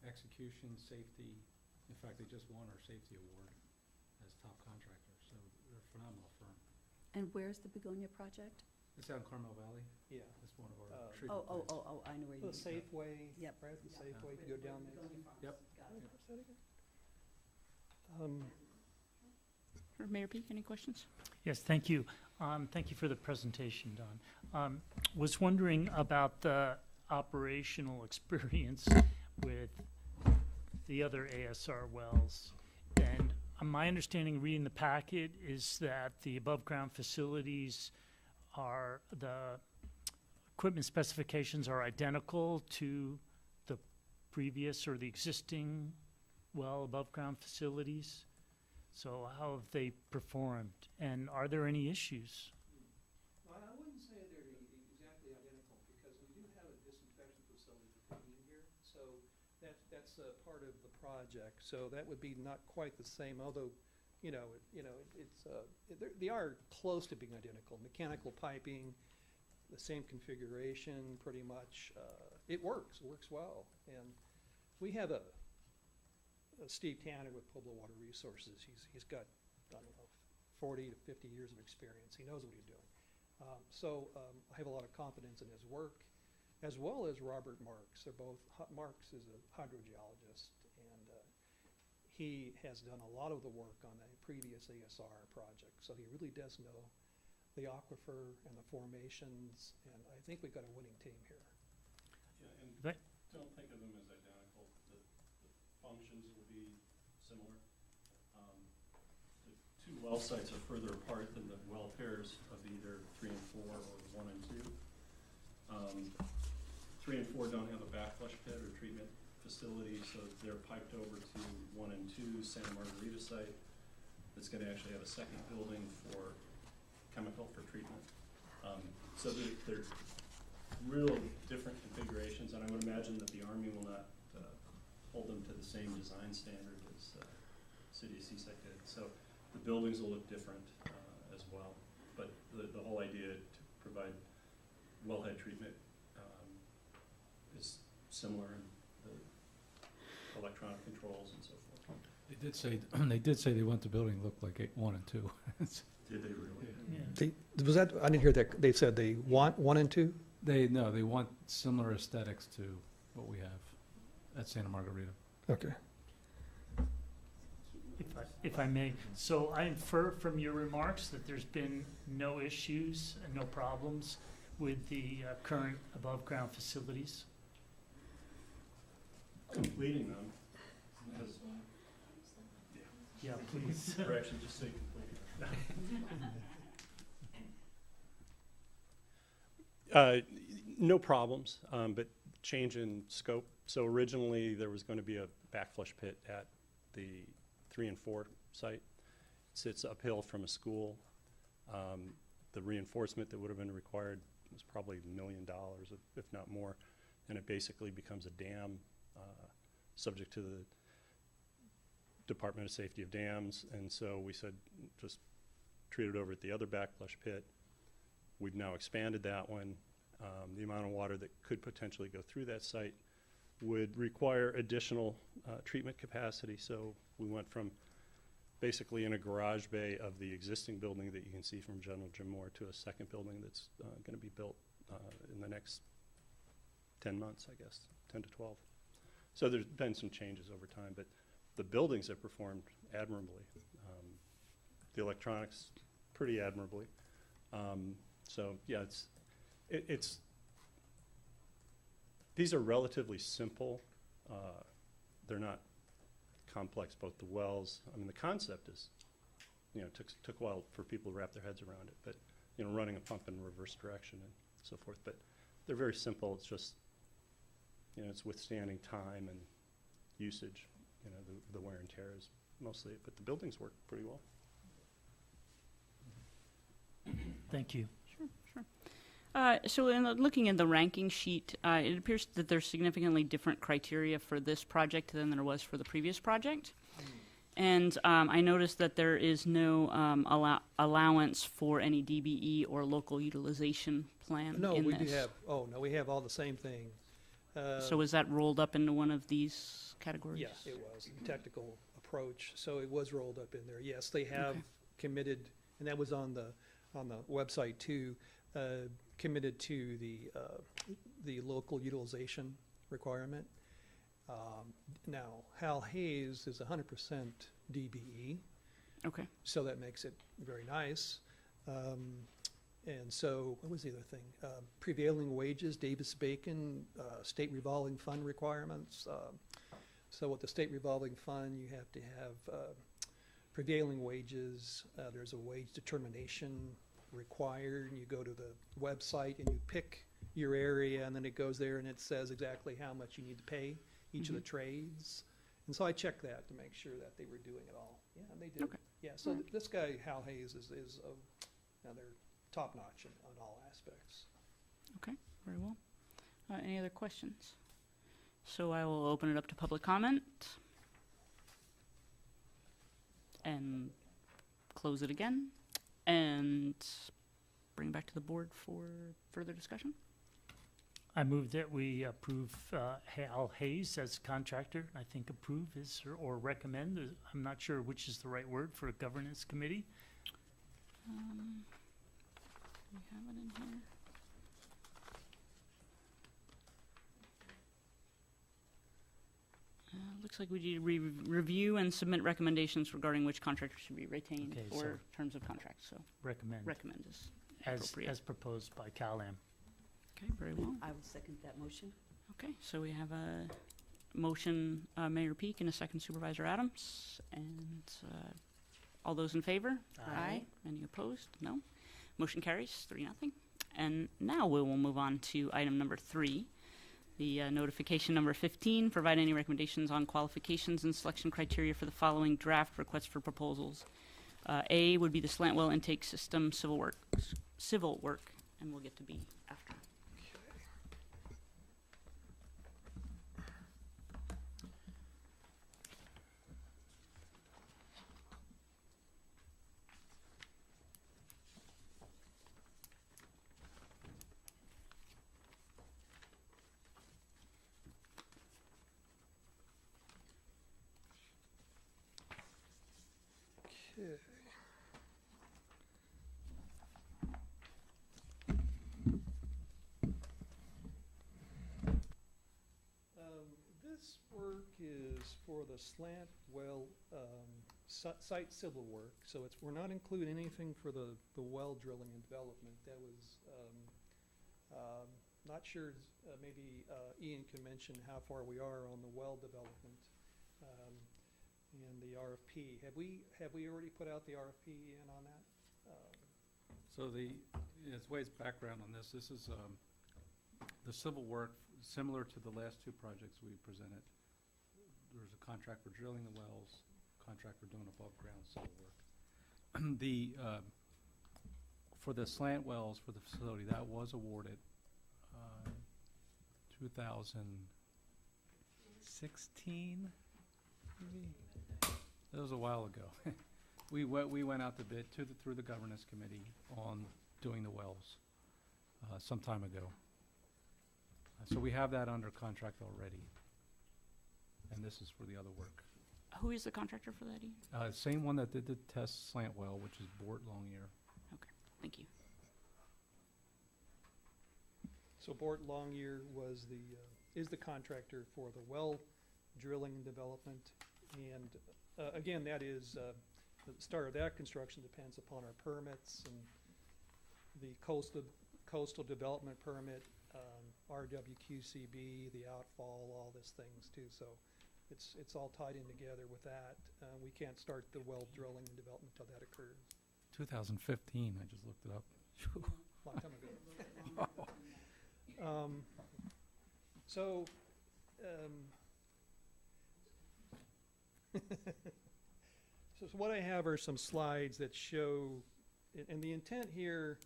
Execution, safety, in fact, they just won our safety award as top contractor, so they're a phenomenal firm.
And where's the Begonia project?
It's out in Carmel Valley.
Yeah.
It's one of our tree
Street.
Oh, I know where you
The
mean.
Safeway,
Yep.
right, the Safeway, if you go down there.
Yep.
Or Mayor Peak, any questions?
Yes, thank you. Thank you for the presentation, Don. Was wondering about the operational experience with the other ASR wells. And my understanding, reading the packet, is that the above-ground facilities are, the equipment specifications are identical to the previous or the existing well above-ground facilities. So how have they performed, and are there any issues?
Well, I wouldn't say they're exactly identical, because we do have a disinfection facility put in here, so that's a part of the project. So that would be not quite the same, although, they are close to being identical. Mechanical piping, the same configuration, pretty much. It works well, and we have Steve Tanner with Pueblo Water Resources. He's got, I don't know, 40 to 50 years of experience. He knows what he's doing. I have a lot of confidence in his work, as well as Robert Marks. Marks is a hydrogeologist, and he has done a lot of the work on a previous ASR project. So he really does know the aquifer and the formations, and I think we've got a winning team here.
Yeah, and
Right.
don't think of them as identical. The functions will be similar. The two well sites are further apart than the well pairs of either 3 and 4 or 1 and 2. 3 and 4 don't have a backflush pit or treatment facility, so they're piped over to 1 and 2 Santa Margarita site. That's going to actually have a second building for chemical for treatment. So they're real different configurations, and I would imagine that the Army will not hold them to the same design standard as City of Seaside did. So the buildings will look different as well, but the whole idea to provide wellhead treatment is similar in the electronic controls and so forth.
They did say they want the building to look like 1 and 2.
Did they really?
Yeah.
I didn't hear that. They said they want 1 and 2?
They want similar aesthetics to what we have at Santa Margarita.
Okay.
If I may, so I infer from your remarks that there's been no issues and no problems with the current above-ground facilities?
Completing them has,
Yeah, please.
or actually just say completing. No problems, but change in scope. So originally, there was going to be a backflush pit at the 3 and 4 site. It sits uphill from a school. The reinforcement that would have been required was probably $1 million, if not more, and it basically becomes a dam subject to the Department of Safety of Dams, and so we said just treat it over at the other backflush pit. We've now expanded that one. The amount of water that could potentially go through that site would require additional treatment capacity, so we went from basically in a garage bay of the existing building that you can see from General Jim Moore to a second building that's going to be built in the next 10 months, I guess, 10 to 12. So there's been some changes over time, but the buildings have performed admirably. The electronics, pretty admirably. So yeah, it's these are relatively simple. They're not complex, both the wells. I mean, the concept is, took a while for people to wrap their heads around it, but, running a pump in reverse direction and so forth. But they're very simple. It's just, it's withstanding time and usage. The wear and tear is mostly it, but the buildings work pretty well.
Thank you.
So in looking at the ranking sheet, it appears that there's significantly different criteria for this project than there was for the previous project. And I noticed that there is no allowance for any DBE or local utilization plan
No,
in
we
this.
do have, we have all the same thing.
So is that rolled up into one of these categories?
Yes, it was, technical approach, so it was rolled up in there. Yes, they have committed, and that was on the website too, committed to the local utilization requirement. Now, Hal Hayes is 100% DBE,
Okay.
so that makes it very nice. And so, what was the other thing? Prevailing wages, Davis-Bacon, state revolving fund requirements. So with the state revolving fund, you have to have prevailing wages. There's a wage determination required. You go to the website and you pick your area, and then it goes there and it says exactly how much you need to pay each of the trades. And so I checked that to make sure that they were doing it all. Yeah, and they did.
Okay.
Yeah, so this guy, Hal Hayes, is they're top-notch on all aspects.
Okay, very well. Any other questions? So I will open it up to public comment and close it again and bring it back to the board for further discussion.
I move that we approve Hal Hayes as contractor. I think approve is, or recommend, I'm not sure which is the right word for a governance committee. We have it in here.
Looks like we need to review and submit recommendations regarding which contractor should be retained
Okay,
or
so-
terms of contract. So
Recommend,
recommend is
as
appropriate.
proposed by CalAm.
Okay, very well.
I will second that motion.
Okay, so we have a motion, Mayor Peak, and a second Supervisor Adams. And all those in favor?
Aye.
Any opposed? No. Motion carries 3-0. And now we will move on to item number 3, the notification number 15, provide any recommendations on qualifications and selection criteria for the following draft requests for proposals. A would be the slant well intake system civil work, and we'll get to B after.
Okay. This work is for the slant well site civil work, so we're not including anything for the well drilling and development. That was not sure. Maybe Ian can mention how far we are on the well development. And the RFP. Have we already put out the RFP in on that?
So as Wade's background on this, this is the civil work, similar to the last two projects we presented. There's a contract for drilling the wells, contract for doing above-ground civil work. For the slant wells for the facility, that was awarded 2016, maybe? That was a while ago. We went out to bid through the governance committee on doing the wells some time ago. So we have that under contract already. And this is for the other work.
Who is the contractor for that, Ian?
Same one that did the test slant well, which is Bort Longyear.
Thank you.
So Bort Longyear is the contractor for the well drilling and development. And again, that is, the start of that construction depends upon our permits and the coastal development permit, RWQCB, the outfall, all these things too. So it's all tied in together with that. We can't start the well drilling and development until that occurs.
2015, I just looked it up.
Long time ago. So what I have are some slides that show, and the intent here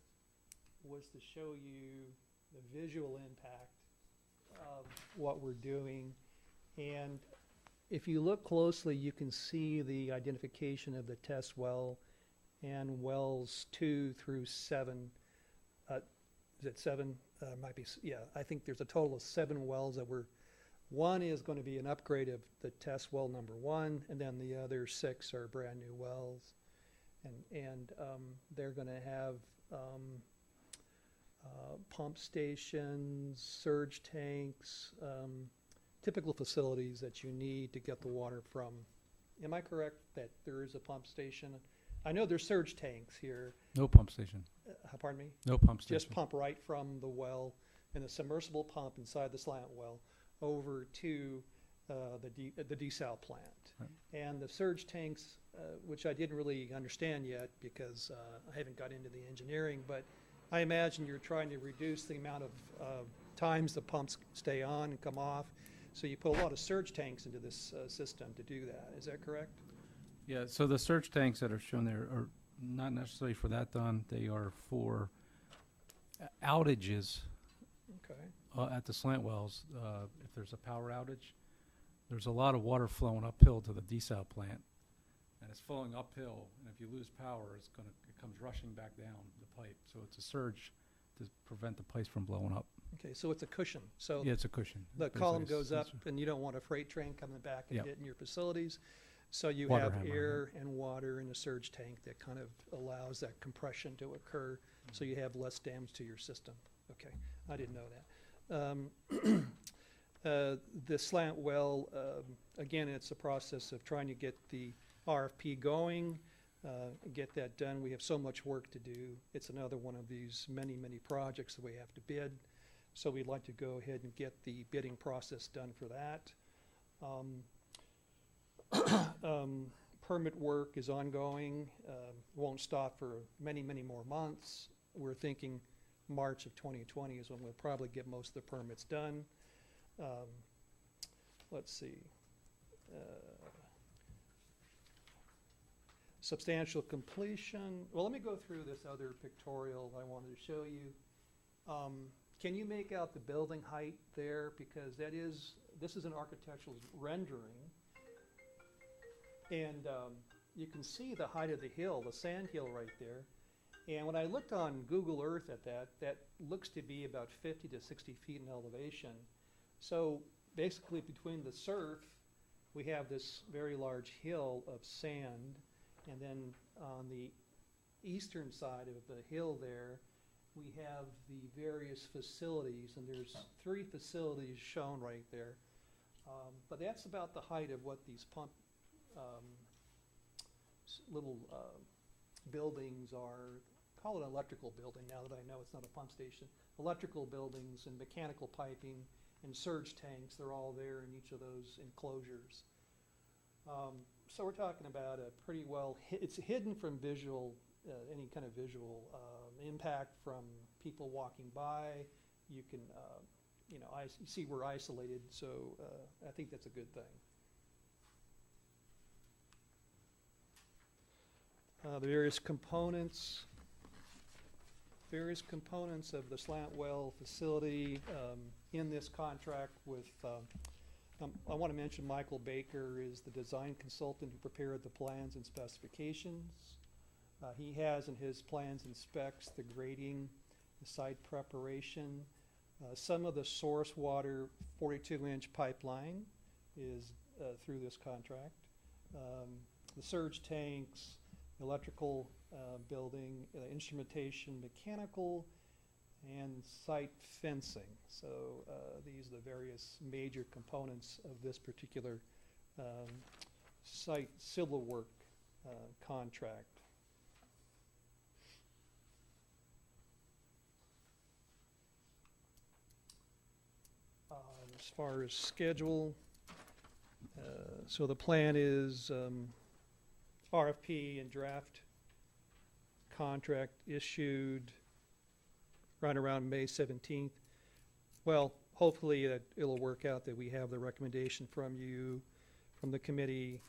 was to show you the visual impact of what we're doing. And if you look closely, you can see the identification of the test well and wells 2 through 7. Is it 7? Might be, yeah, I think there's a total of 7 wells that one is going to be an upgrade of the test well number 1, and then the other 6 are brand new wells. And they're going to have pump stations, surge tanks, typical facilities that you need to get the water from. Am I correct that there is a pump station? I know there's surge tanks here.
No pump station.
Pardon me?
No pump station.
Just pump right from the well and a submersible pump inside the slant well over to the desal plant.
Right.
And the surge tanks, which I didn't really understand yet because I haven't got into the engineering, but I imagine you're trying to reduce the amount of times the pumps stay on and come off. So you put a lot of surge tanks into this system to do that. Is that correct?
Yeah, so the surge tanks that are shown there are not necessarily for that done. They are for outages
Okay.
at the slant wells. If there's a power outage, there's a lot of water flowing uphill to the desal plant, and it's flowing uphill. And if you lose power, it comes rushing back down the pipe. So it's a surge to prevent the place from blowing up.
Okay, so it's a cushion. So
Yeah, it's a cushion.
the
Basically,
column
it's-
goes up
it's-
and you don't want a freight train coming back and
Yep.
hitting your facilities. So you
Water
have
hammer,
air and water in a surge tank that kind of allows that compression to occur, so you have less damage to your system. Okay, I didn't know that. The slant well, again, it's a process of trying to get the RFP going, get that done. We have so much work to do. It's another one of these many, many projects that we have to bid. So we'd like to go ahead and get the bidding process done for that. Permit work is ongoing, won't stop for many, many more months. We're thinking March of 2020 is when we'll probably get most of the permits done. Let's see. Substantial completion. Well, let me go through this other pictorial I wanted to show you. Can you make out the building height there? Because this is an architectural rendering. And you can see the height of the hill, the sand hill right there. And when I looked on Google Earth at that looks to be about 50 to 60 feet in elevation. So basically between the surf, we have this very large hill of sand. And then on the eastern side of the hill there, we have the various facilities. And there's 3 facilities shown right there. But that's about the height of what these little buildings are. Call it an electrical building now that I know it's not a pump station. Electrical buildings and mechanical piping and surge tanks, they're all there in each of those enclosures. So we're talking about a pretty well, it's hidden from visual, any kind of visual impact from people walking by. You can, you see we're isolated, so I think that's a good thing. The various components of the slant well facility in this contract with, I want to mention Michael Baker is the design consultant who prepared the plans and specifications. He has in his plans and specs the grading, the site preparation. Some of the source water 42-inch pipeline is through this contract. The surge tanks, electrical building, instrumentation, mechanical, and site fencing. So these are the various major components of this particular site civil work contract. As far as schedule, so the plan is RFP and draft contract issued right around May 17th. Well, hopefully it'll work out that we have the recommendation from you, from the committee,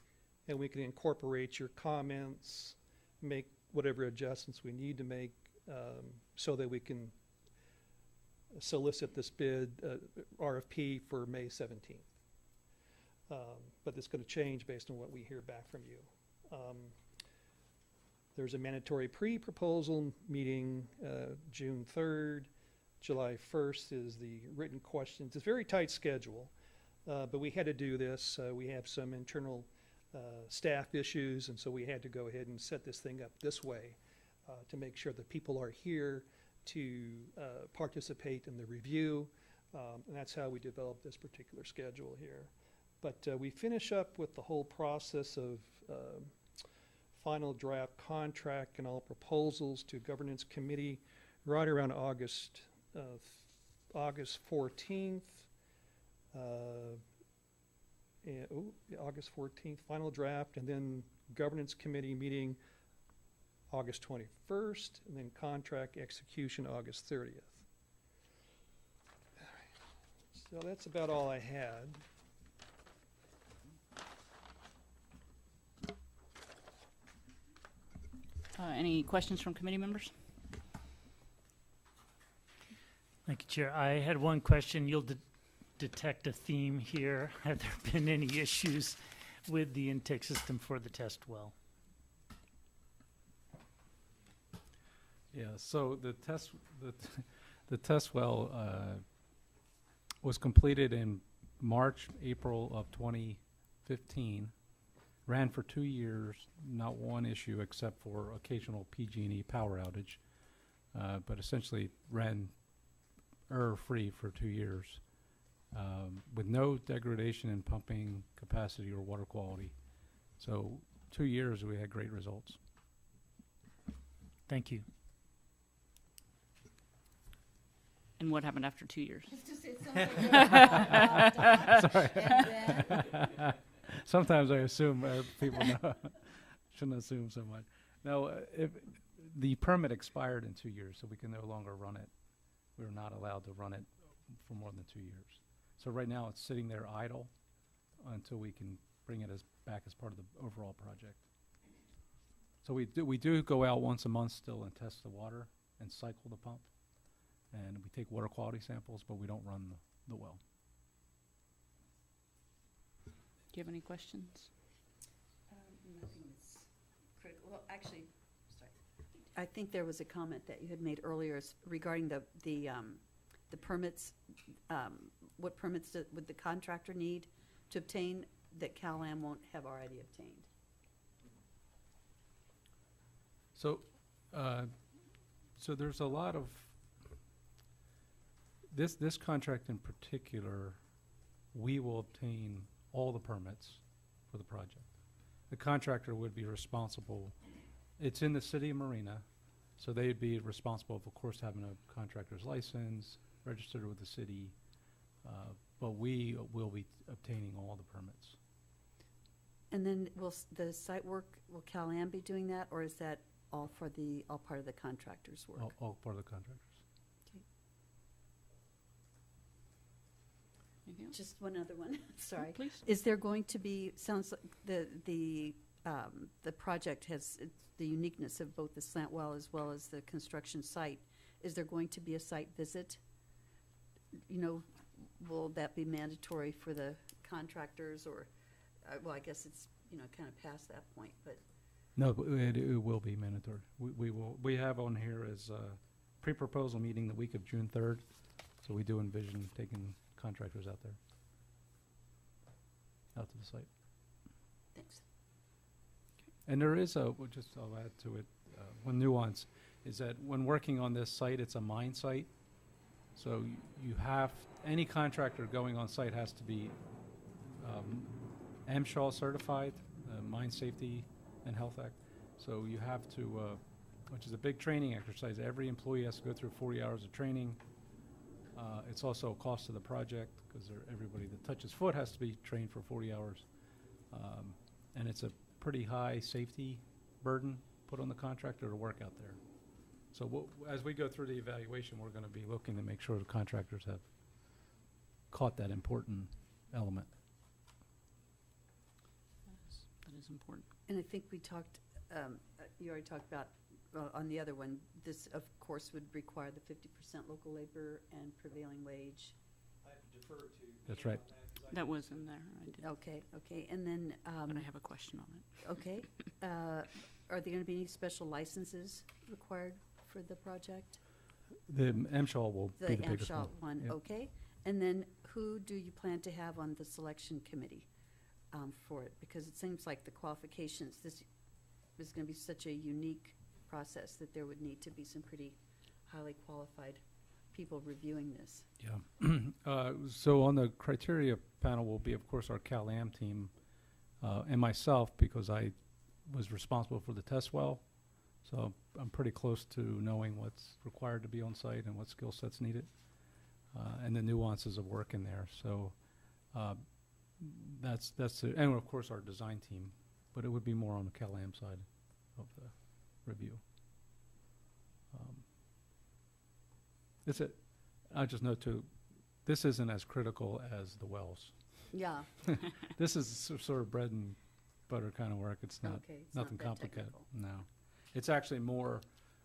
and we can incorporate your comments, make whatever adjustments we need to make so that we can solicit this bid RFP for May 17th. But it's going to change based on what we hear back from you. There's a mandatory pre-proposal meeting June 3rd. July 1st is the written questions. It's a very tight schedule, but we had to do this. We have some internal staff issues, and so we had to go ahead and set this thing up this way to make sure that people are here to participate in the review, and that's how we developed this particular schedule here. But we finish up with the whole process of final draft contract and all proposals to governance committee right around August 14th. August 14th, final draft, and then governance committee meeting August 21st, and then contract execution August 30th. So that's about all I had.
Any questions from committee members?
Thank you, Chair. I had one question. You'll detect a theme here. Have there been any issues with the intake system for the test well?
Yeah, so the test well was completed in March, April of 2015. Ran for 2 years, not one issue except for occasional PG&E power outage, but essentially ran error-free for 2 years with no degradation in pumping capacity or water quality. So 2 years we had great results.
Thank you.
And what happened after 2 years?
Sorry. Sometimes I assume people know. Shouldn't assume so much. No, if the permit expired in 2 years, so we can no longer run it. We're not allowed to run it for more than 2 years. So right now it's sitting there idle until we can bring it back as part of the overall project. So we do go out once a month still and test the water and cycle the pump. And we take water quality samples, but we don't run the well.
Do you have any questions?
Nothing is critical. Well, actually, sorry. I think there was a comment that you had made earlier regarding the permits. What permits would the contractor need to obtain that CalAm won't have already obtained?
So, so there's a lot of this contract in particular. We will obtain all the permits for the project. The contractor would be responsible. It's in the city of Marina, so they'd be responsible, of course, having a contractor's license, registered with the city, but we will be obtaining all the permits.
And then will the site work, will CalAm be doing that, or is that all part of the contractor's work?
All part of the contractors.
Anything else?
Just one other one, sorry.
Please.
Is there going to be, sounds like the project has the uniqueness of both the slant well as well as the construction site. Is there going to be a site visit? Will that be mandatory for the contractors or, well, I guess it's, kind of past that point, but.
No, but it will be mandatory. We have on here as a pre-proposal meeting the week of June 3rd, so we do envision taking contractors out to the site.
Thanks.
And there is I'll add to it, one nuance is that when working on this site, it's a mine site. So you have, any contractor going on site has to be MSHA certified, Mine Safety and Health Act. So you have to, which is a big training exercise. Every employee has to go through 40 hours of training. It's also a cost to the project because everybody that touches foot has to be trained for 40 hours. And it's a pretty high safety burden put on the contractor to work out there. So as we go through the evaluation, we're going to be looking to make sure the contractors have caught that important element.
That is important.
And I think we talked, you already talked about, on the other one, this, of course, would require the 50% local labor and prevailing wage.
I defer to.
That's right.
That was in there. I did.
Okay, and then.
But I have a question on it.
Okay, are there going to be any special licenses required for the project?
The MSHA will be the biggest
MSHA
one.
one,
Yep.
okay. And then who do you plan to have on the selection committee for it? Because it seems like the qualifications, this is going to be such a unique process that there would need to be some pretty highly qualified people reviewing this.
Yeah. So on the criteria panel will be, of course, our Cal-Am team and myself, because I was responsible for the test well. So I'm pretty close to knowing what's required to be on site and what skill sets needed, and the nuances of work in there. So that's it. And of course our design team, but it would be more on the Cal-Am side of the review. I just note too, this isn't as critical as the wells.
Yeah.
This is sort of bread and butter kind of work. It's not
Okay, it's not
nothing
that
complicated.
technical.
No. It's actually more,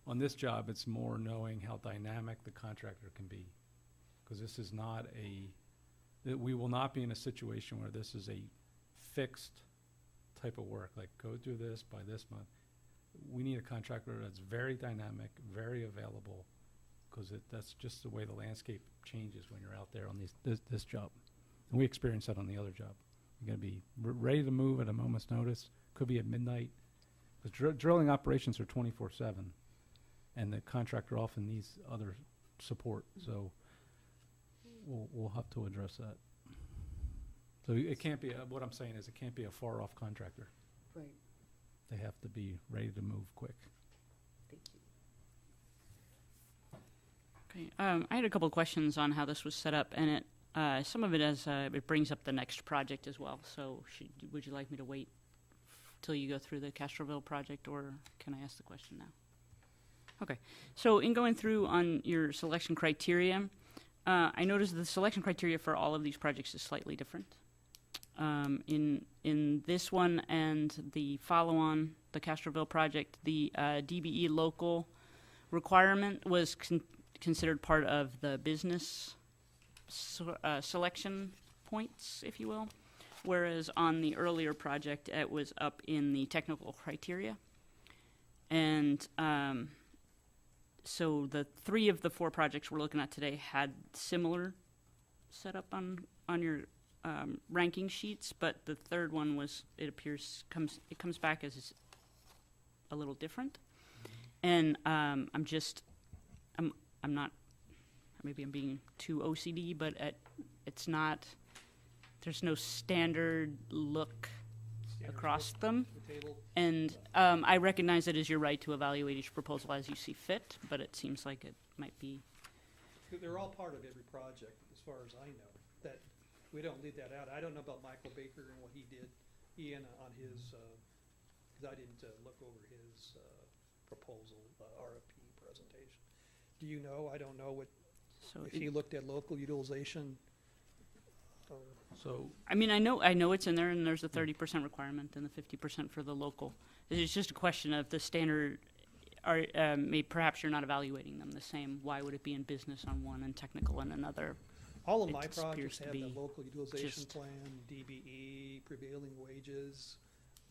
on this job, it's more knowing how dynamic the contractor can be. Because this is not we will not be in a situation where this is a fixed type of work, like go do this by this month. We need a contractor that's very dynamic, very available, because that's just the way the landscape changes when you're out there on this job. And we experience that on the other job. You're going to be ready to move at a moment's notice. Could be at midnight. Because drilling operations are 24/7, and the contractor often needs other support. So we'll have to address that. So it can't be, what I'm saying is it can't be a far-off contractor.
Right,
They have to be ready to move quick.
thank you.
Okay. I had a couple of questions on how this was set up, and some of it it brings up the next project as well. So would you like me to wait till you go through the Castroville project, or can I ask the question now? Okay. So in going through on your selection criteria, I noticed the selection criteria for all of these projects is slightly different. In this one and the follow-on, the Castroville project, the DBE local requirement was considered part of the business selection points, if you will, whereas on the earlier project, it was up in the technical criteria. And so the 3 of the 4 projects we're looking at today had similar setup on your ranking sheets, but the third one comes back as a little different. And I'm not, maybe I'm being too OCD, but it's not, there's no standard look across them. And I recognize it is your right to evaluate each proposal as you see fit, but it seems like it might be.
They're all part of every project, as far as I know. That we don't leave that out. I don't know about Michael Baker and what he did, on his, because I didn't look over his proposal, RFP presentation. Do you know? I don't know if he looked at local utilization.
So
I mean, I know it's in there, and there's a 30% requirement and the 50% for the local. It's just a question of the standard. Perhaps you're not evaluating them the same. Why would it be in business on one and technical on another?
All of
It
my
appears
projects
to
have
be
the local utilization
just-
plan, DBE, prevailing wages.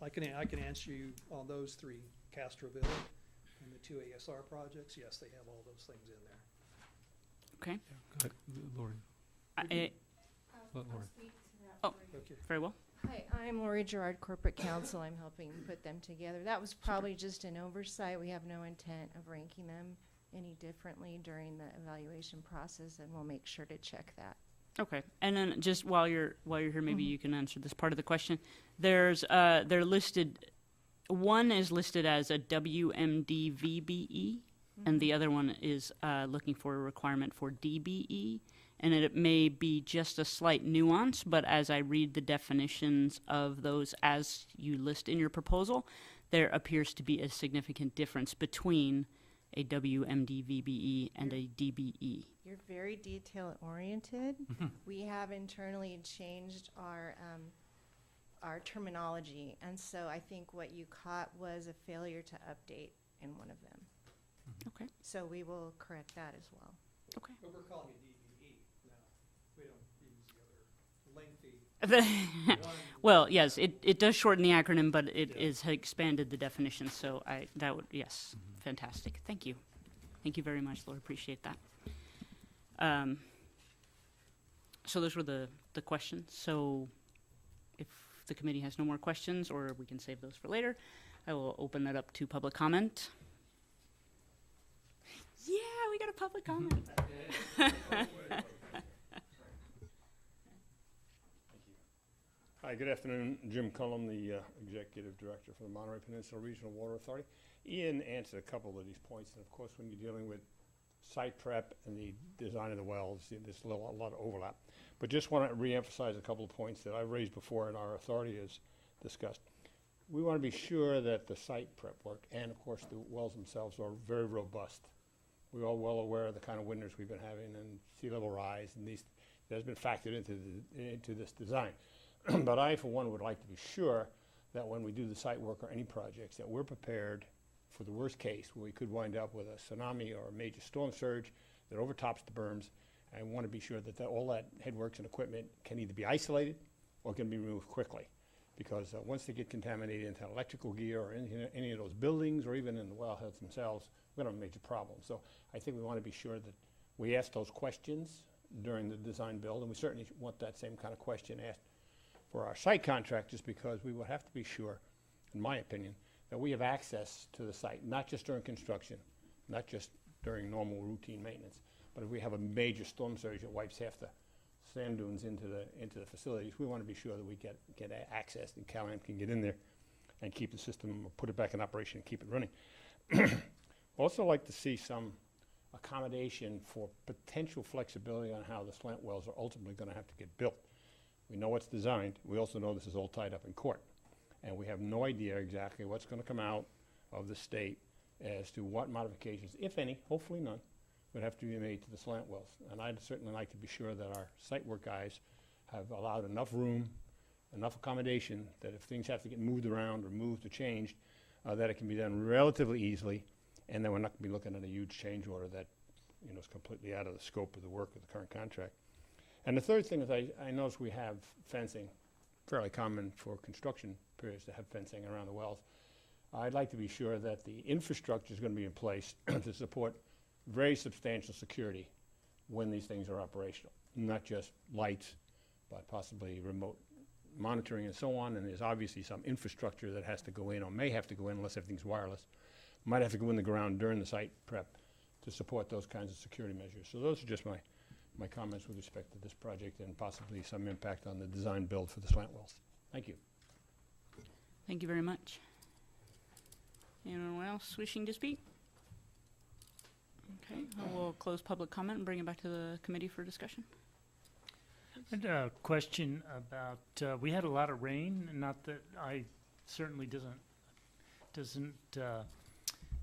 I can answer you on those 3, Castroville and the 2 ASR projects. Yes, they have all those things in there.
Okay.
go ahead, Lori. Lori.
I'll speak to that
Oh.
for you.
Okay.
Very well.
Hi, I'm Lori Gerard, Corporate Counsel. I'm helping put them together. That was probably just an oversight. We have no intent of ranking them any differently during the evaluation process, and we'll make sure to check that.
Okay, and then just while you're here, maybe you can answer this part of the question. They're listed. One is listed as a WMD VBE, and the other one is looking for a requirement for DBE. And it may be just a slight nuance, but as I read the definitions of those as you list in your proposal, there appears to be a significant difference between a WMD VBE and a DBE.
You're very detail-oriented. We have internally changed our terminology, and so I think what you caught was a failure to update in one of them.
Okay.
So we will correct that as well.
Okay.
But we're calling it DBE now. We don't use the other lengthy.
Well, yes, it does shorten the acronym, but it has expanded the definition. So yes, fantastic. Thank you very much, Laura. Appreciate that. So those were the questions. So if the committee has no more questions, or we can save those for later, I will open that up to public comment. Yeah, we we got a public comment.
Hi, good afternoon. Jim Cullum, the Executive Director for the Monterey Peninsula Regional Water Authority. Ian answered a couple of these points, and of course, when you're dealing with site prep and the design of the wells, there's a lot of overlap. But just want to reemphasize a couple of points that I've raised before and our authority has discussed. We want to be sure that the site prep work and, of course, the wells themselves are very robust. We're all well aware of the kind of winters we've been having and sea level rise, and these that has been factored into this design. But I, for one, would like to be sure that when we do the site work or any projects, that we're prepared for the worst case, where we could wind up with a tsunami or a major storm surge that overtops the berms. I want to be sure that all that headworks and equipment can either be isolated or can be removed quickly. Because once they get contaminated into electrical gear or any of those buildings or even in the wellheads themselves, we're going to have a major problem. So I think we want to be sure that we ask those questions during the design build, and we certainly want that same kind of question asked for our site contractors, because we will have to be sure, in my opinion, that we have access to the site, not just during construction, not just during normal routine maintenance, but if we have a major storm surge that wipes half the sand dunes into the facilities, we want to be sure that we get access and CalAmp can get in there and keep the system, or put it back in operation and keep it running. Also like to see some accommodation for potential flexibility on how the slant wells are ultimately going to have to get built. We know what's designed. We also know this is all tied up in court. And we have no idea exactly what's going to come out of the state as to what modifications, if any, hopefully none, would have to be made to the slant wells. And I'd certainly like to be sure that our site work guys have allowed enough room, enough accommodation, that if things have to get moved around or moved or changed, that it can be done relatively easily, and then we're not going to be looking at a huge change order that is completely out of the scope of the work of the current contract. And the third thing is I notice we have fencing, fairly common for construction periods to have fencing around the wells. I'd like to be sure that the infrastructure is going to be in place to support very substantial security when these things are operational, not just lights, but possibly remote monitoring and so on. And there's obviously some infrastructure that has to go in, or may have to go in unless everything's wireless, might have to go in the ground during the site prep to support those kinds of security measures. So those are just my comments with respect to this project, and possibly some impact on the design build for the slant wells. Thank you.
Thank you very much. Anyone else wishing to speak? Okay, we'll close public comment and bring it back to the committee for discussion.
I had a question about, we had a lot of rain, not that I certainly doesn't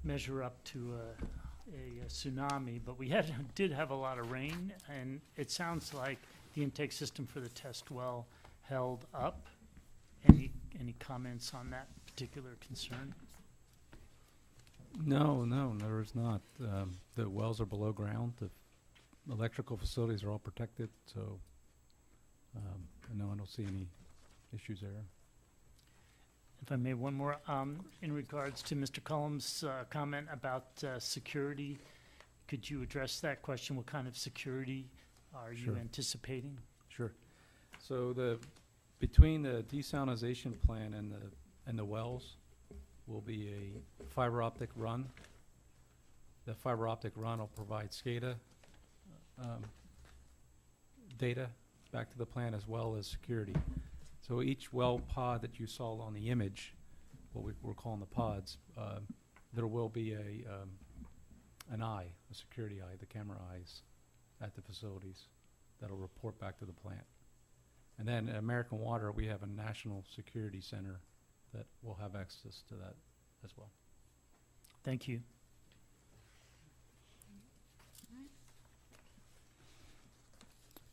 measure up to a tsunami, but we did have a lot of rain, and it sounds like the intake system for the test well held up. Any comments on that particular concern?
No, there is not. The wells are below ground. The electrical facilities are all protected, so no, I don't see any issues there.
If I may, one more. In regards to Mr. Cullum's comment about security, could you address that question? What kind of security are you anticipating?
Sure. So between the desalinization plant and the wells will be a fiber optic run. The fiber optic run will provide SCADA data back to the plant, as well as security. So each well pod that you saw on the image, what we're calling the pods, there will be an eye, a security eye, the camera eyes at the facilities that'll report back to the plant. And then at American Water, we have a national security center that will have access to that as well.
Thank you.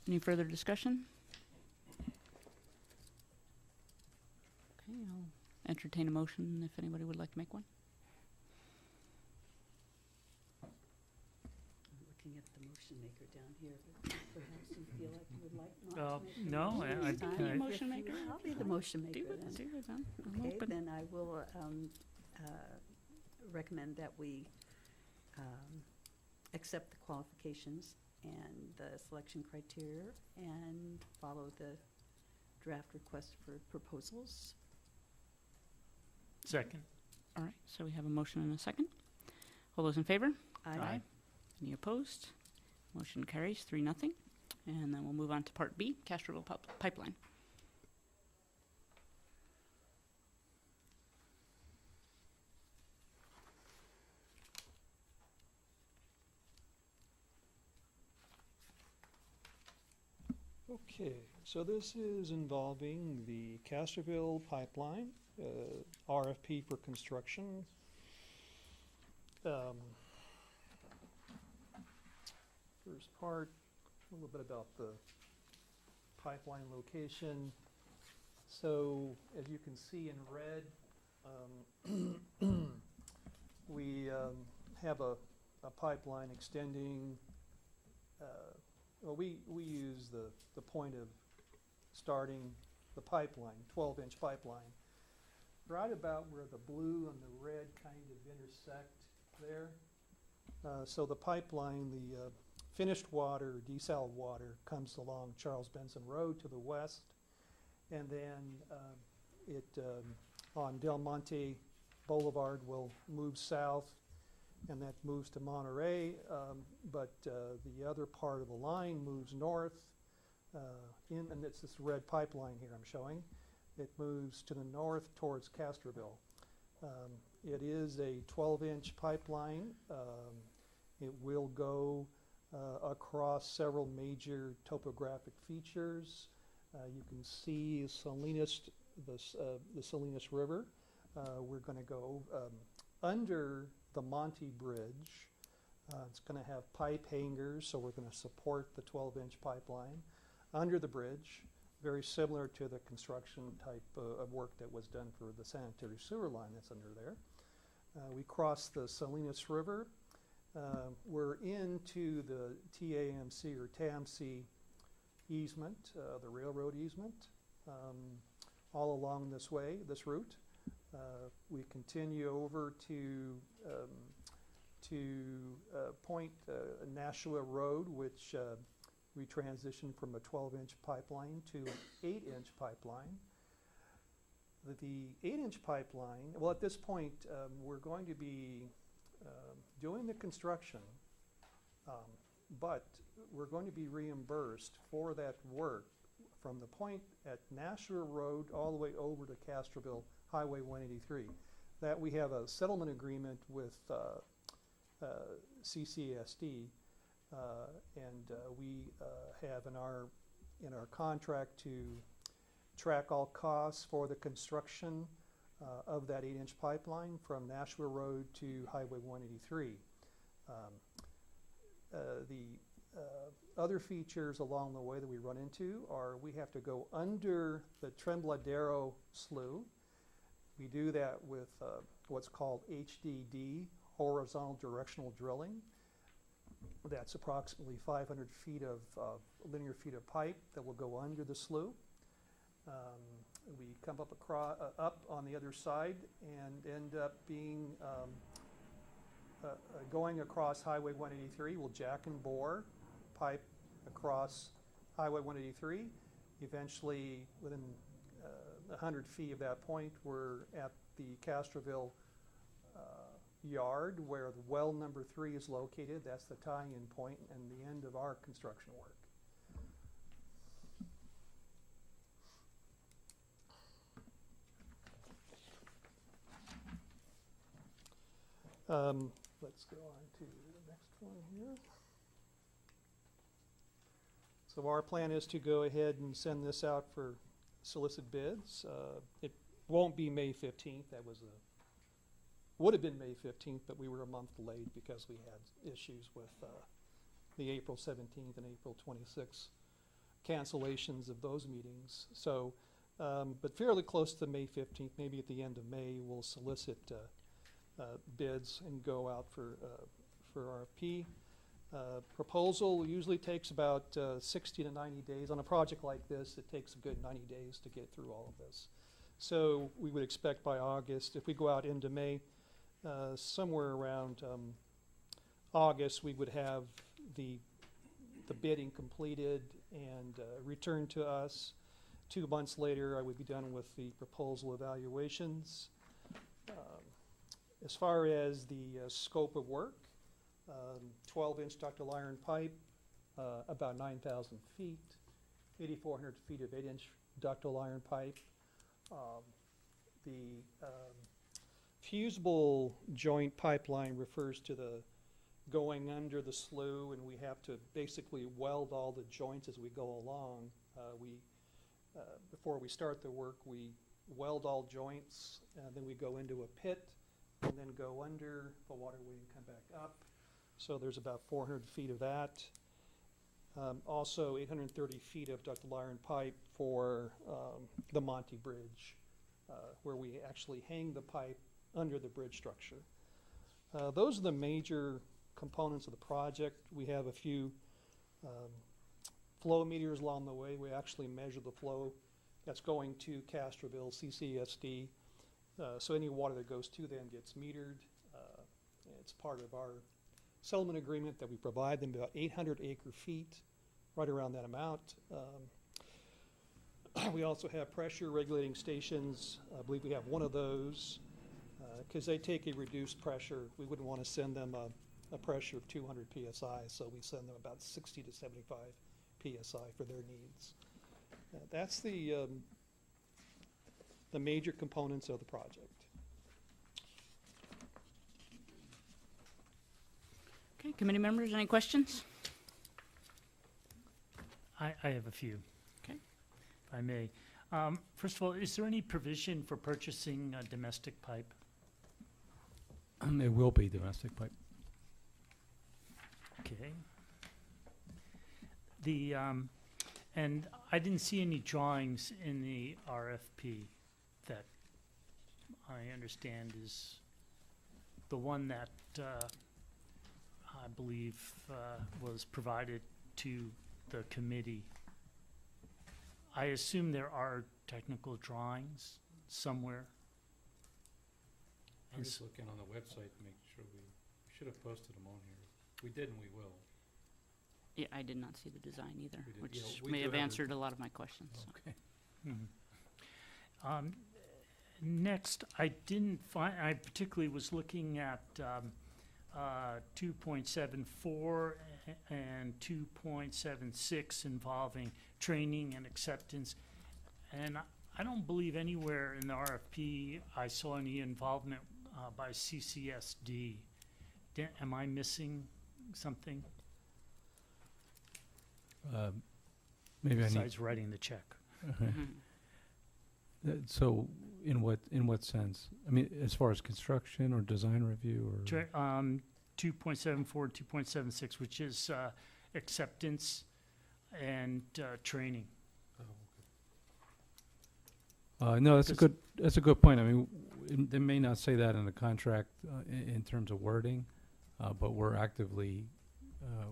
Any further discussion? Okay, I'll entertain a motion if anybody would like to make one.
I'm looking at the motion maker down here, but perhaps you feel like you would like not to make a
no,
motion
I-
this time.
Be a
If
motion
you-
maker.
I'll be the motion maker
Do it,
then.
do it then. I'm
Okay,
open.
then I will recommend that we accept the qualifications and the selection criteria and follow the draft request for proposals.
Second.
All right, so we have a motion and a second. All those in favor?
Aye.
Any opposed? Motion carries 3-0. And then we'll move on to Part B, Castroville Pipeline.
Okay, so this is involving the Castroville Pipeline, RFP for construction. First part, a little bit about the pipeline location. So, as you can see in red, we have a pipeline extending. Well, we use the point of starting the pipeline, 12-inch pipeline, right about where the blue and the red kind of intersect there. So the pipeline, the finished water, desaled water, comes along Charles Benson Road to the west, and then it on Del Monte Boulevard will move south, and that moves to Monterey, but the other part of the line moves north, and it's this red pipeline here I'm showing. It moves to the north towards Castroville. It is a 12-inch pipeline. It will go across several major topographic features. You can see Salinas, the Salinas River. We're going to go under the Monte Bridge. It's going to have pipe hangers, so we're going to support the 12-inch pipeline under the bridge, very similar to the construction type of work that was done for the sanitary sewer line that's under there. We cross the Salinas River. We're into the TAMC or TAMC easement, the railroad easement, all along this way, this route. We continue over to Point Nashua Road, which we transitioned from a 12-inch pipeline to an 8-inch pipeline. The 8-inch pipeline, well, at this point, we're going to be doing the construction, but we're going to be reimbursed for that work from the point at Nashua Road all the way over to Castroville Highway 183. That we have a settlement agreement with CCSD, and we have in our contract to track all costs for the construction of that 8-inch pipeline from Nashua Road to Highway 183. The other features along the way that we run into are we have to go under the Trembladero Slough. We do that with what's called HDD, horizontal directional drilling. That's approximately 500 feet of linear feet of pipe that will go under the slough. We come up on the other side and end up being going across Highway 183. We'll jack and bore pipe across Highway 183. Eventually, within 100 feet of that point, we're at the Castroville yard where the well number 3 is located. That's the tying-in point and the end of our construction work. Let's go on to the next one here. So our plan is to go ahead and send this out for solicit bids. It won't be May 15th. That would have been May 15th, but we were a month delayed because we had issues with the April 17th and April 26th cancellations of those meetings. So, but fairly close to May 15th, maybe at the end of May, we'll solicit bids and go out for RFP. Proposal usually takes about 60 to 90 days. On a project like this, it takes a good 90 days to get through all of this. So we would expect by August, if we go out into May, somewhere around August, we would have the bidding completed and returned to us. 2 months later, I would be done with the proposal evaluations. As far as the scope of work, 12-inch ductile iron pipe, about 9,000 feet, 8,400 feet of 8-inch ductile iron pipe. The fusible joint pipeline refers to the going under the slough, and we have to basically weld all the joints as we go along. Before we start the work, we weld all joints, and then we go into a pit, and then go under the waterway and come back up. So there's about 400 feet of that. Also 830 feet of ductile iron pipe for the Monty Bridge, where we actually hang the pipe under the bridge structure. Those are the major components of the project. We have a few flow meters along the way. We actually measure the flow that's going to Castroville, CCSD. So any water that goes to them gets metered. It's part of our settlement agreement that we provide them about 800 acre feet, right around that amount. We also have pressure regulating stations. I believe we have one of those because they take a reduced pressure. We wouldn't want to send them a pressure of 200 PSI, so we send them about 60 to 75 PSI for their needs. That's the major components of the project.
Okay, committee members, any questions?
I have a few.
Okay.
If I may. First of all, is there any provision for purchasing domestic pipe?
It will be domestic pipe.
Okay. And I didn't see any drawings in the RFP that I understand is the one that I believe was provided to the committee. I assume there are technical drawings somewhere.
I'm just looking on the website to make sure we should have posted them on here. We did and we will.
Yeah, I did not see the design either,
We did,
which
yeah, we
may
do
have
have it.
answered a lot of my questions.
Okay.
Mhm. Next, I didn't find, I particularly was looking at 2.74 and 2.76 involving training and acceptance. And I don't believe anywhere in the RFP I saw any involvement by CCSD. Am I missing something
Maybe I need.
besides writing the check?
Mhm.
So, in what sense? I mean, as far as construction or design review or?
2.74, 2.76, which is acceptance and training.
No, that's a
Because-
good point. I mean, they may not say that in the contract in terms of wording, but we're actively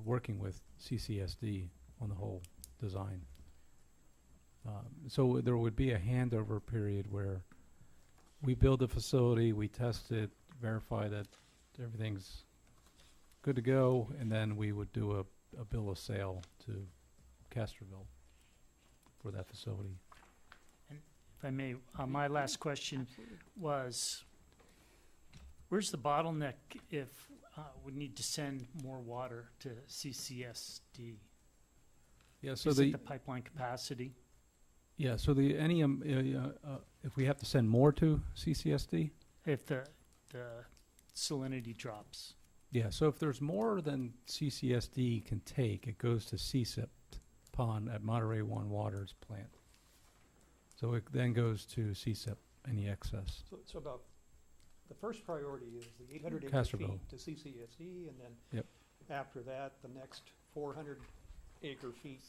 working with CCSD on the whole design. So there would be a handover period where we build the facility, we test it, verify that everything's good to go, and then we would do a bill of sale to Castroville for that facility.
If I may, my last question was, where's the bottleneck if we need to send more water to CCSD?
Yeah, so
Is it the pipeline capacity?
Yeah, so if we have to send more to CCSD?
If the salinity drops?
Yeah, so if there's more than CCSD can take, it goes to CSIP pond at Monterey One Water's plant. So it then goes to CSIP, any excess.
So about, the first priority is the 800 acre
Castroville.
feet to CCSD, and then
Yep.
after that, the next 400 acre feet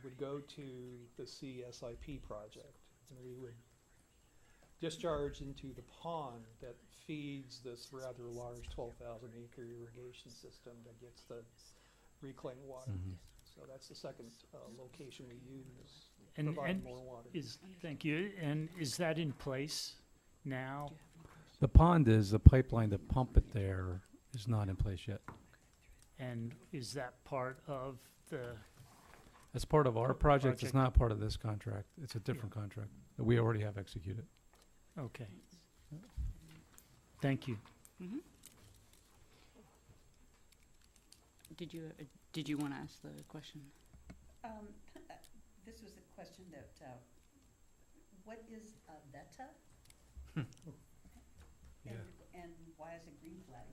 would go to the CSIP project. And we would discharge into the pond that feeds this rather large 12,000 acre irrigation system that gets the reclaimed water.
Mhm.
So that's the second location we use,
And,
provide
and
more water.
thank you, and is that in place now?
The pond is, the pipeline to pump it there is not in place yet.
And is that part of the,
As part of our project, it's
Project.
not part of this contract. It's a different contract that we already have executed.
okay. Thank you.
Mhm. Did you want to ask the question?
This was a question that, what is a VETA?
Yeah.
And why is it green flagged?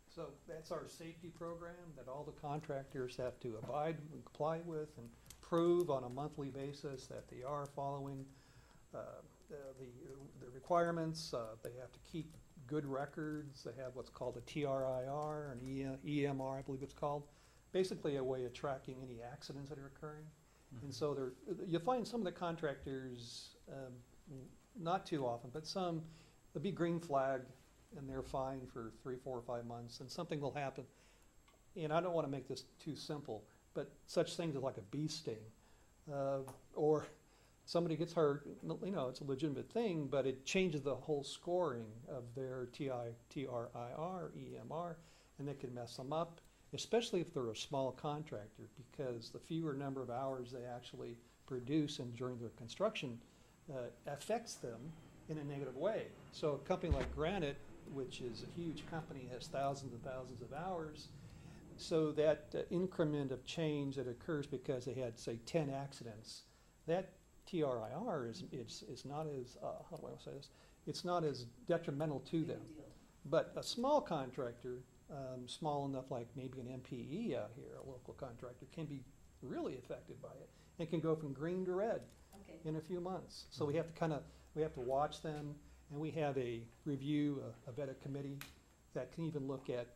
So that's our safety program that all the contractors have to abide and comply with and prove on a monthly basis that they are following the requirements. They have to keep good records. They have what's called a TRIR, an EMR, I believe it's called. Basically a way of tracking any accidents that are occurring. And so you find some of the contractors, not too often, but some, they'll be green flagged and they're fine for 3, 4, or 5 months, and something will happen. And I don't want to make this too simple, but such things as like a bee sting, or somebody gets hurt, you know, it's a legitimate thing, but it changes the whole scoring of their TRIR, EMR, and it can mess them up, especially if they're a small contractor, because the fewer number of hours they actually produce and during their construction affects them in a negative way. So a company like Granite, which is a huge company, has thousands and thousands of hours. So that increment of change that occurs because they had, say, 10 accidents, that TRIR is not as, how do I want to say this? It's not as detrimental to them. But a small contractor, small enough like maybe an MPE out here, a local contractor, can be really affected by it. It can go from green to red in a few months. So we have to watch them. And we have a review, a VETA committee that can even look at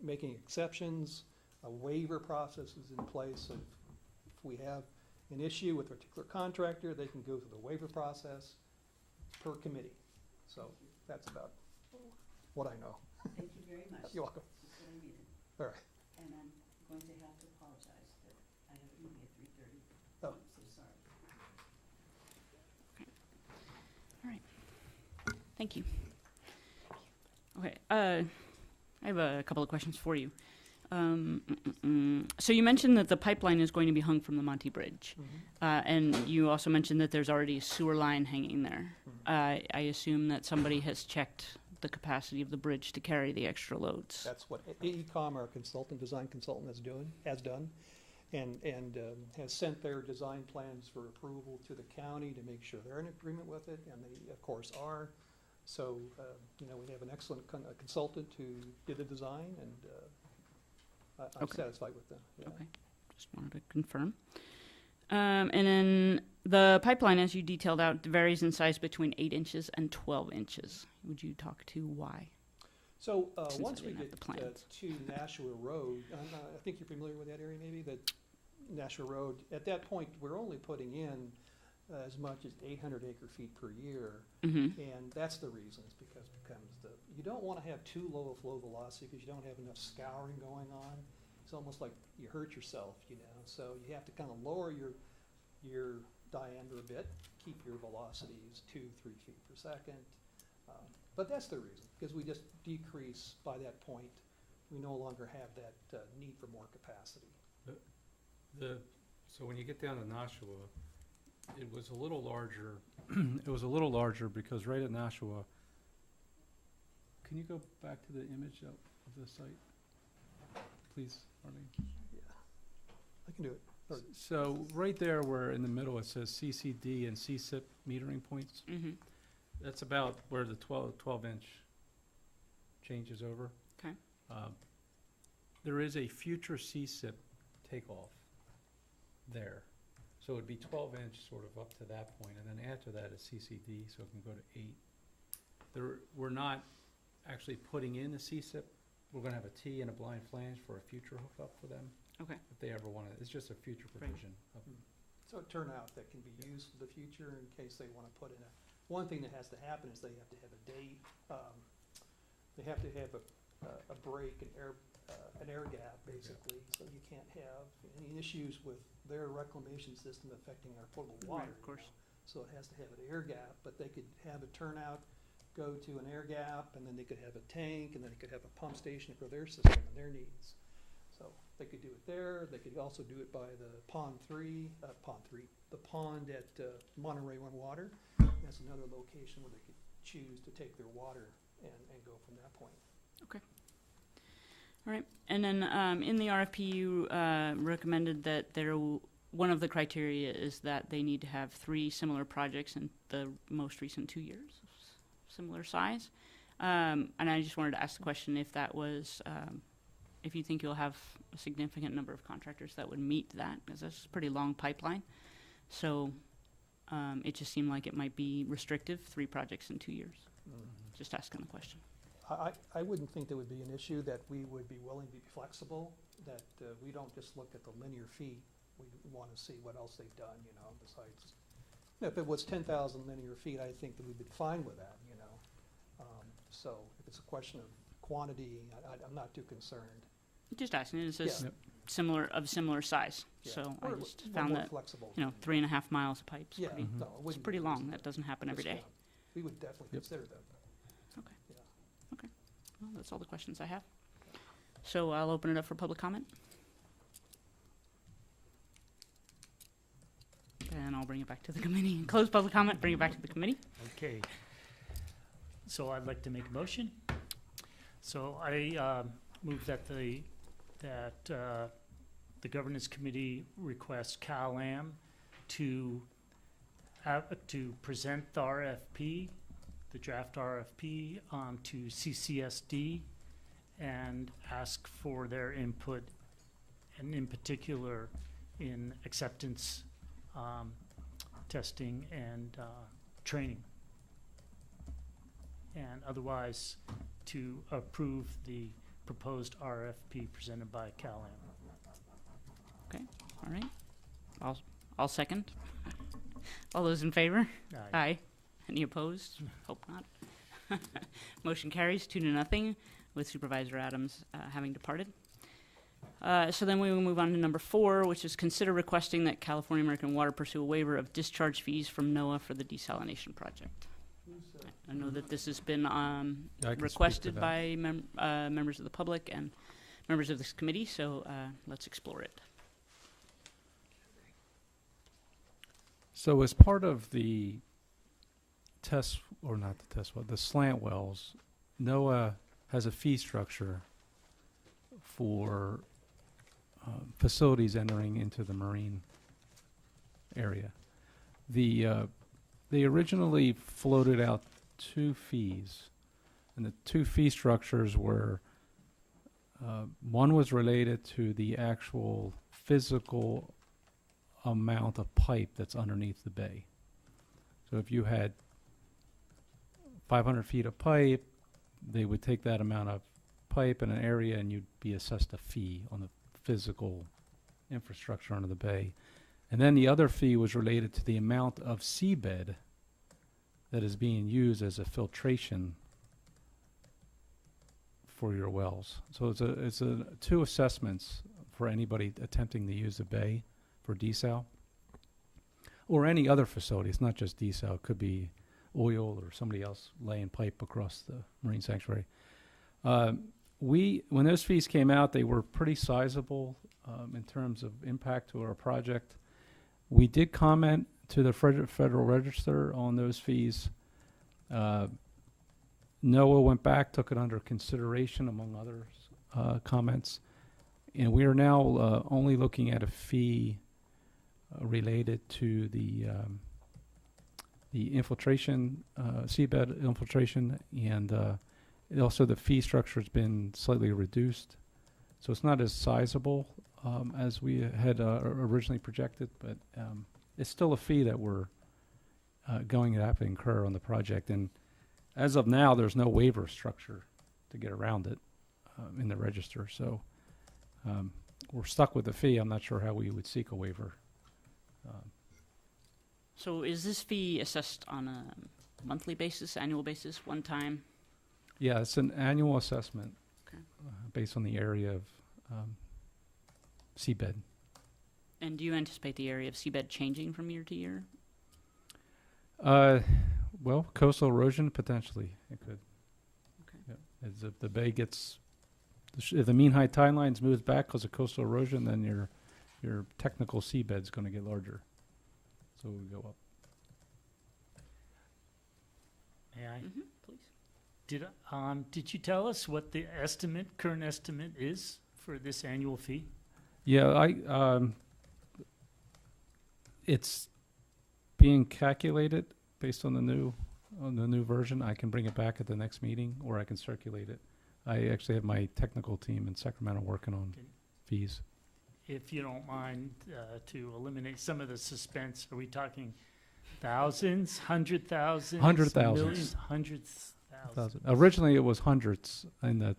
making exceptions. A waiver process is in place. So if we have an issue with a particular contractor, they can go through the waiver process per committee. So that's about what I know.
Thank you very much.
You're welcome.
That's what I needed.
All right.
And I'm going to have to apologize that I have a meeting at 3:30.
Oh.
I'm so sorry.
Thank you. Okay, I have a couple of questions for you. So you mentioned that the pipeline is going to be hung from the Monty Bridge, and you also mentioned that there's already a sewer line hanging there. I assume that somebody has checked the capacity of the bridge to carry the extra loads.
That's what AECOM, our design consultant, has done, and has sent their design plans for approval to the county to make sure they're in agreement with it, and they, of course, are. So, you know, we have an excellent consultant who did the design, and I'm satisfied with them. Yeah.
Okay, just wanted to confirm. And then the pipeline, as you detailed out, varies in size between 8 inches and 12 inches. Would you talk to why?
So
Since
once
I
we
didn't have
get
the plans.
to Nashua Road, I think you're familiar with that area maybe, that Nashua Road, at that point, we're only putting in as much as 800 acre-feet per year. And that's the reason, it's because it becomes you don't want to have too low a flow velocity because you don't have enough scouring going on. It's almost like you hurt yourself, you know. So you have to kind of lower your diameter a bit, keep your velocities 2-3 feet per second. But that's the reason, because we just decrease by that point. We no longer have that need for more capacity.
So when you get down to Nashua, it was a little larger. It was a little larger because right at Nashua, can you go back to the image of the site, please, Arlene?
Yeah, I can do it. Or-
So right there where in the middle it says CCD and CSIP metering points, that's about where the 12-inch changes over.
Okay.
There is a future CSIP takeoff there. So it'd be 12-inch sort of up to that point, and then after that is CCD, so it can go to 8. We're not actually putting in the CSIP. We're gonna have a T and a blind flange for a future hookup for them.
Okay.
If they ever wanna, it's just a future provision.
So a turnout that can be used for the future in case they want to put in one thing that has to happen is they have to have a date. They have to have a break, an air gap, basically, so you can't have any issues with their reclamation system affecting our potable water.
Right, of course.
So it has to have an air gap, but they could have a turnout, go to an air gap, and then they could have a tank, and then they could have a pump station for their system and their needs. So they could do it there. They could also do it by the the pond at Monterey One Water. That's another location where they could choose to take their water and go from that point.
All right. And then in the RFP, you recommended that one of the criteria is that they need to have 3 similar projects in the most recent 2 years, similar size. And I just wanted to ask the question if that was, if you think you'll have a significant number of contractors that would meet that, because that's a pretty long pipeline. So it just seemed like it might be restrictive, 3 projects in 2 years. Just asking the question.
I wouldn't think there would be an issue, that we would be willing to be flexible, that we don't just look at the linear fee. We want to see what else they've done, besides. If it was 10,000 linear feet, I think that we'd be fine with that, So if it's a question of quantity, I'm not too concerned.
Just asking, it says
Yeah.
similar size.
Yeah.
So I
We're-
just
we're
found
more
that,
flexible.
3.5 miles of pipes.
Yeah,
Pretty,
no, it
it's
wouldn't
pretty
be
long.
reasonable.
That doesn't happen every day.
We would definitely
Yep.
consider that.
Well, that's all the questions I have. So I'll open it up for public comment. And I'll bring it back to the committee. Close public comment, bring it back to the committee.
Okay. So I'd like to make a motion. So I move that the governance committee requests CalAm to present the RFP, the draft RFP, to CCSD and ask for their input, and in particular in acceptance testing and training, and otherwise to approve the proposed RFP presented by CalAm.
All right. I'll second. All those in favor? Aye. Any opposed? Hope not. Motion carries 2-0 with Supervisor Adams having departed. So then we will move on to number 4, which is consider requesting that California American Water pursue a waiver of discharge fees from NOAA for the desalination project. I know that this has been
I can speak to
requested
that.
by members of the public and members of this committee, so let's explore it.
So as part of the test, or not the test well, the slant wells, NOAA has a fee structure for facilities entering into the marine area. They originally floated out 2 fees, and the 2 fee structures were, one was related to the actual physical amount of pipe that's underneath the bay. So if you had 500 feet of pipe, they would take that amount of pipe in an area and you'd be assessed a fee on the physical infrastructure under the bay. And then the other fee was related to the amount of seabed that is being used as a filtration for your wells. So it's 2 assessments for anybody attempting to use the bay for desal, or any other facility. It's not just desal. It could be oil or somebody else laying pipe across the marine sanctuary. When those fees came out, they were pretty sizable in terms of impact to our project. We did comment to the Federal Register on those fees. NOAA went back, took it under consideration, among others comments, and we are now only looking at a fee related to the infiltration, seabed infiltration, and also the fee structure has been slightly reduced. So it's not as sizable as we had originally projected, but it's still a fee that we're going to have to incur on the project. And as of now, there's no waiver structure to get around it in the register. So we're stuck with the fee. I'm not sure how we would seek a waiver.
So is this fee assessed on a monthly basis, annual basis, one time?
Yeah, it's an annual assessment
Okay.
Based on the area of seabed.
And do you anticipate the area of seabed changing from year to year?
Well, coastal erosion, potentially, it could.
Okay.
Yep. As if the bay gets, if the mean high tide lines moves back because of coastal erosion, then your technical seabed's going to get larger. So it would go up.
May I?
Mm-hmm, please.
Did you tell us what the current estimate is for this annual fee?
Yeah, it's being calculated based on the new version. I can bring it back at the next meeting, or I can circulate it. I actually have my technical team in Sacramento working on
Okay.
fees.
If you don't mind, to eliminate some of the suspense, are we talking thousands, 100,000?
Hundred thousands.
Millions, hundreds, thousands?
Originally, it was hundreds, and I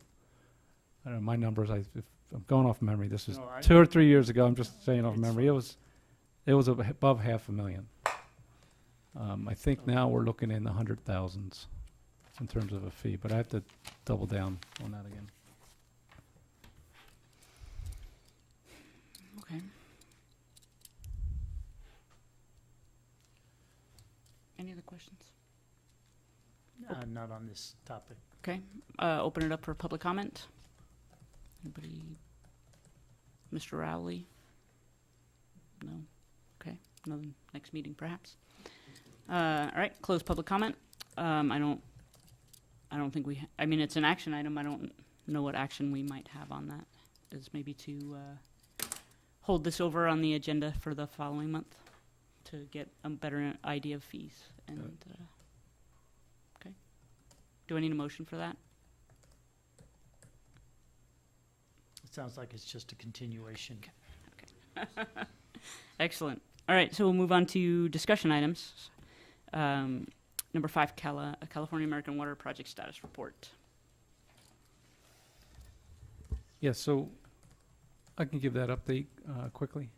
don't know, my numbers, if I'm going off memory, this is
No, I-
2 or 3 years ago, I'm just saying off
It's
memory,
fine.
it was above $500,000. I think now we're looking in the 100,000s in terms of a fee, but I have to double down on that again.
Okay. Any other questions?
Not on this topic.
Okay, open it up for public comment. Anybody? Mr. Rowley? No? Okay, another next meeting perhaps. All right, close public comment. I don't think I mean, it's an action item. I don't know what action we might have on that. Is maybe to hold this over on the agenda for the following month to get a better idea of fees. And okay, do I need a motion for that?
It sounds like it's just a continuation.
Excellent. All right, so we'll move on to discussion items. Number 5, California American Water Project Status Report.
Yeah, so I can give that update quickly.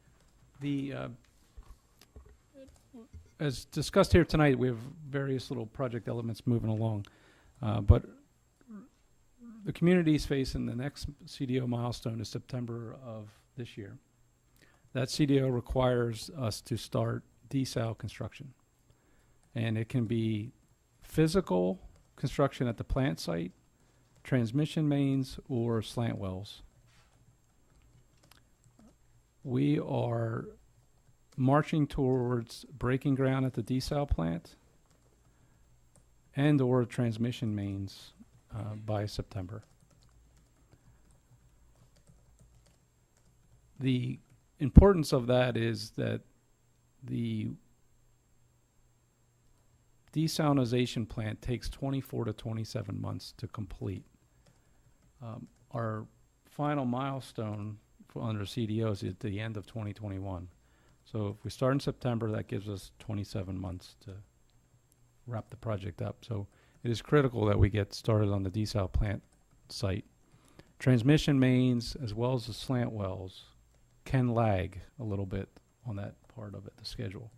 As discussed here tonight, we have various little project elements moving along, but the community is facing the next CDO milestone is September of this year. That CDO requires us to start desal construction, and it can be physical construction at the plant site, transmission mains, or slant wells. We are marching towards breaking ground at the desal plant and or transmission mains by September. The importance of that is that the desalinization plant takes 24 to 27 months to complete. Our final milestone under CDO is at the end of 2021. So if we start in September, that gives us 27 months to wrap the project up. So it is critical that we get started on the desal plant site. Transmission mains, as well as the slant wells, can lag a little bit on that part of it, the schedule.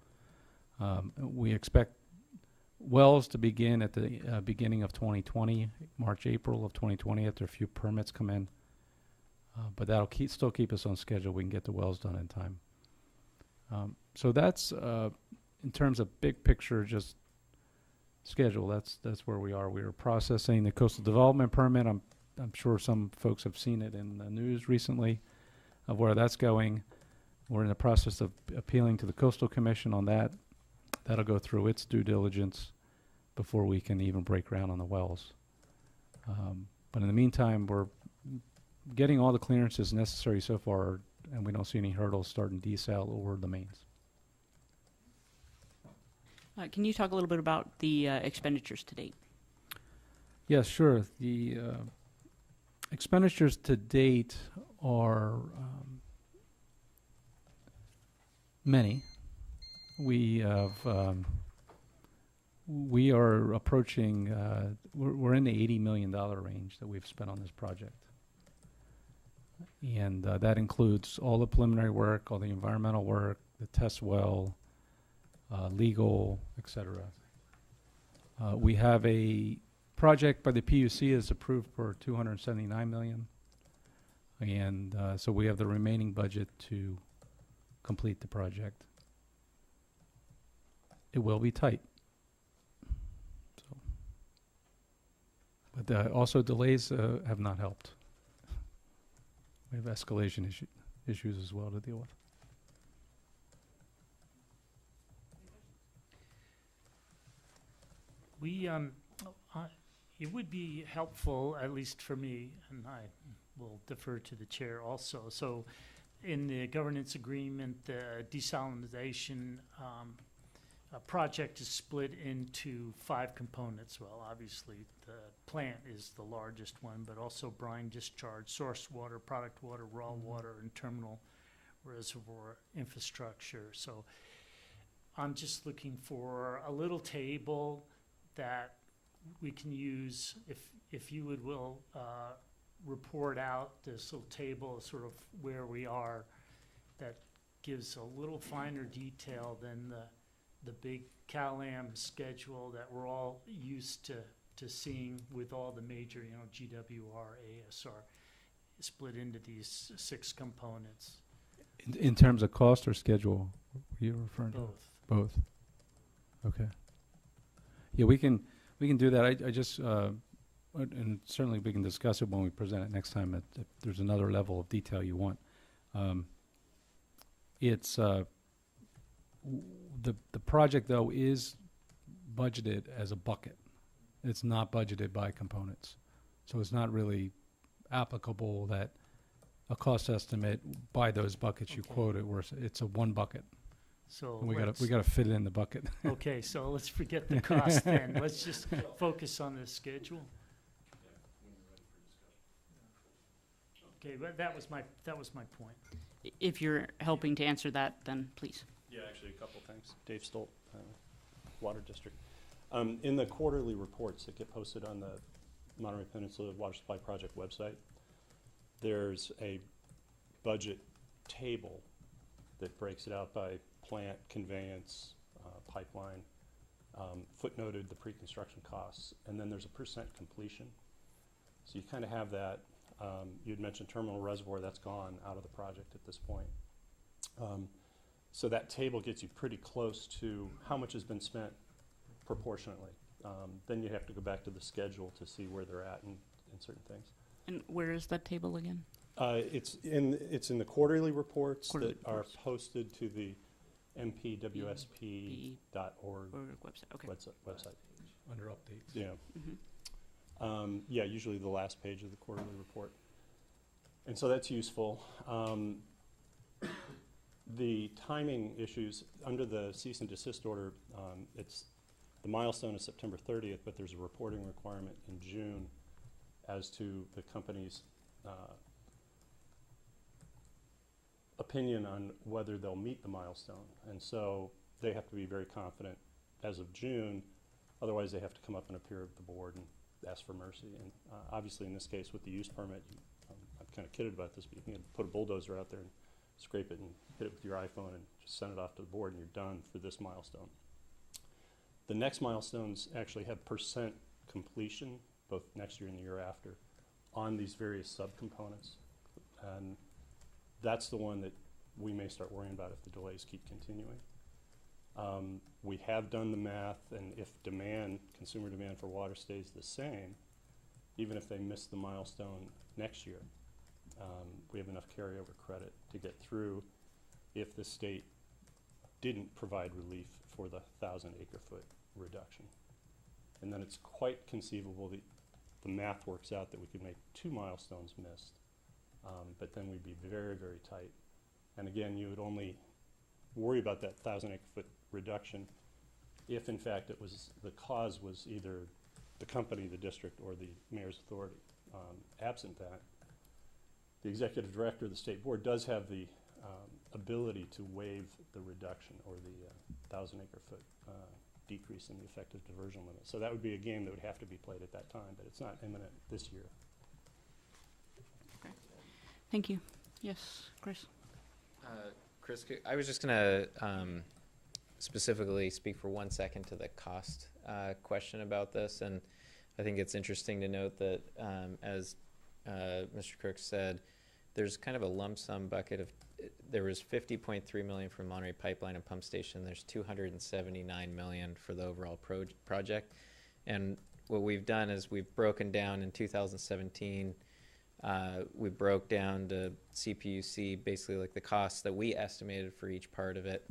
We expect wells to begin at the beginning of 2020, March, April of 2020, after a few permits come in. But that'll still keep us on schedule. We can get the wells done in time. So that's, in terms of big picture, just schedule. That's where we are. We are processing the coastal development permit. I'm sure some folks have seen it in the news recently of where that's going. We're in the process of appealing to the Coastal Commission on that. That'll go through its due diligence before we can even break ground on the wells. But in the meantime, we're getting all the clearances necessary so far, and we don't see any hurdles starting desal or the mains.
Can you talk a little bit about the expenditures to date?
Yes, sure. The expenditures to date are many. We are approaching, we're in the $80 million range that we've spent on this project. And that includes all the preliminary work, all the environmental work, the test well, legal, etc. We have a project by the PUC is approved for $279 million. And so we have the remaining budget to complete the project. It will be tight. So, but also delays have not helped. We have escalation issues as well to deal with.
We, It would be helpful, at least for me, and I will defer to the chair also. So in the governance agreement, the desalinization project is split into 5 components. Well, obviously, the plant is the largest one, but also brine discharge, source water, product water, raw water, and terminal reservoir infrastructure. So I'm just looking for a little table that we can use, if you will report out this little table, sort of where we are, that gives a little finer detail than the big CalAm schedule that we're all used to seeing with all the major, GWR, ASR, split into these 6 components.
In terms of cost or schedule, you're referring to?
Both.
Both. Okay. Yeah, we can do that. I just, and certainly we can discuss it when we present it next time if there's another level of detail you want. It's, the project though is budgeted as a bucket. It's not budgeted by components. So it's not really applicable that a cost estimate by those buckets you
Okay.
quoted, where it's a one bucket.
So
And we
let's-
gotta fit it in the bucket.
Okay, so let's forget the cost then. Let's just focus on the schedule. Okay, but that was my point.
If you're helping to answer that, then please.
Yeah, actually, a couple things. Dave Stolt, Water District. In the quarterly reports that get posted on the Monterey Peninsula Water Supply Project website, there's a budget table that breaks it out by plant, conveyance, pipeline, footnoted the pre-construction costs, and then there's a percent completion. So you kind of have that. You'd mentioned terminal reservoir, that's gone out of the project at this point. So that table gets you pretty close to how much has been spent proportionately. Then you have to go back to the schedule to see where they're at in certain things.
And where is that table again?
It's in the quarterly reports
Quarterly
that
reports.
are posted to the MPWSP.org
Or website, okay.
website.
Under updates.
Yeah.
Mhm.
Yeah, usually the last page of the quarterly report. And so that's useful. The timing issues, under the cease and desist order, the milestone is September 30th, but there's a reporting requirement in June as to the company's opinion on whether they'll meet the milestone. And so they have to be very confident as of June, otherwise they have to come up and appear at the board and ask for mercy. And obviously in this case with the use permit, I'm kind of kidded about this, but you can put a bulldozer out there and scrape it and hit it with your iPhone and just send it off to the board and you're done for this milestone. The next milestones actually have percent completion, both next year and the year after, on these various subcomponents. And that's the one that we may start worrying about if the delays keep continuing. We have done the math, and if consumer demand for water stays the same, even if they miss the milestone next year, we have enough carryover credit to get through if the state didn't provide relief for the 1,000 acre-foot reduction. And then it's quite conceivable that the math works out that we could make 2 milestones missed, but then we'd be very, very tight. And again, you would only worry about that 1,000 acre-foot reduction if, in fact, the cause was either the company, the district, or the mayor's authority. Absent that, the executive director of the state board does have the ability to waive the reduction or the 1,000 acre-foot decrease in the effective diversion limit. So that would be a game that would have to be played at that time, but it's not imminent this year.
Thank you. Yes, Chris?
Chris, I was just going to specifically speak for 1 second to the cost question about this. And I think it's interesting to note that, as Mr. Crook said, there's kind of a lump sum bucket of, there was $50.3 million for Monterey Pipeline and Pump Station. There's $279 million for the overall project. And what we've done is we've broken down in 2017, we broke down to CPUC basically like the costs that we estimated for each part of it.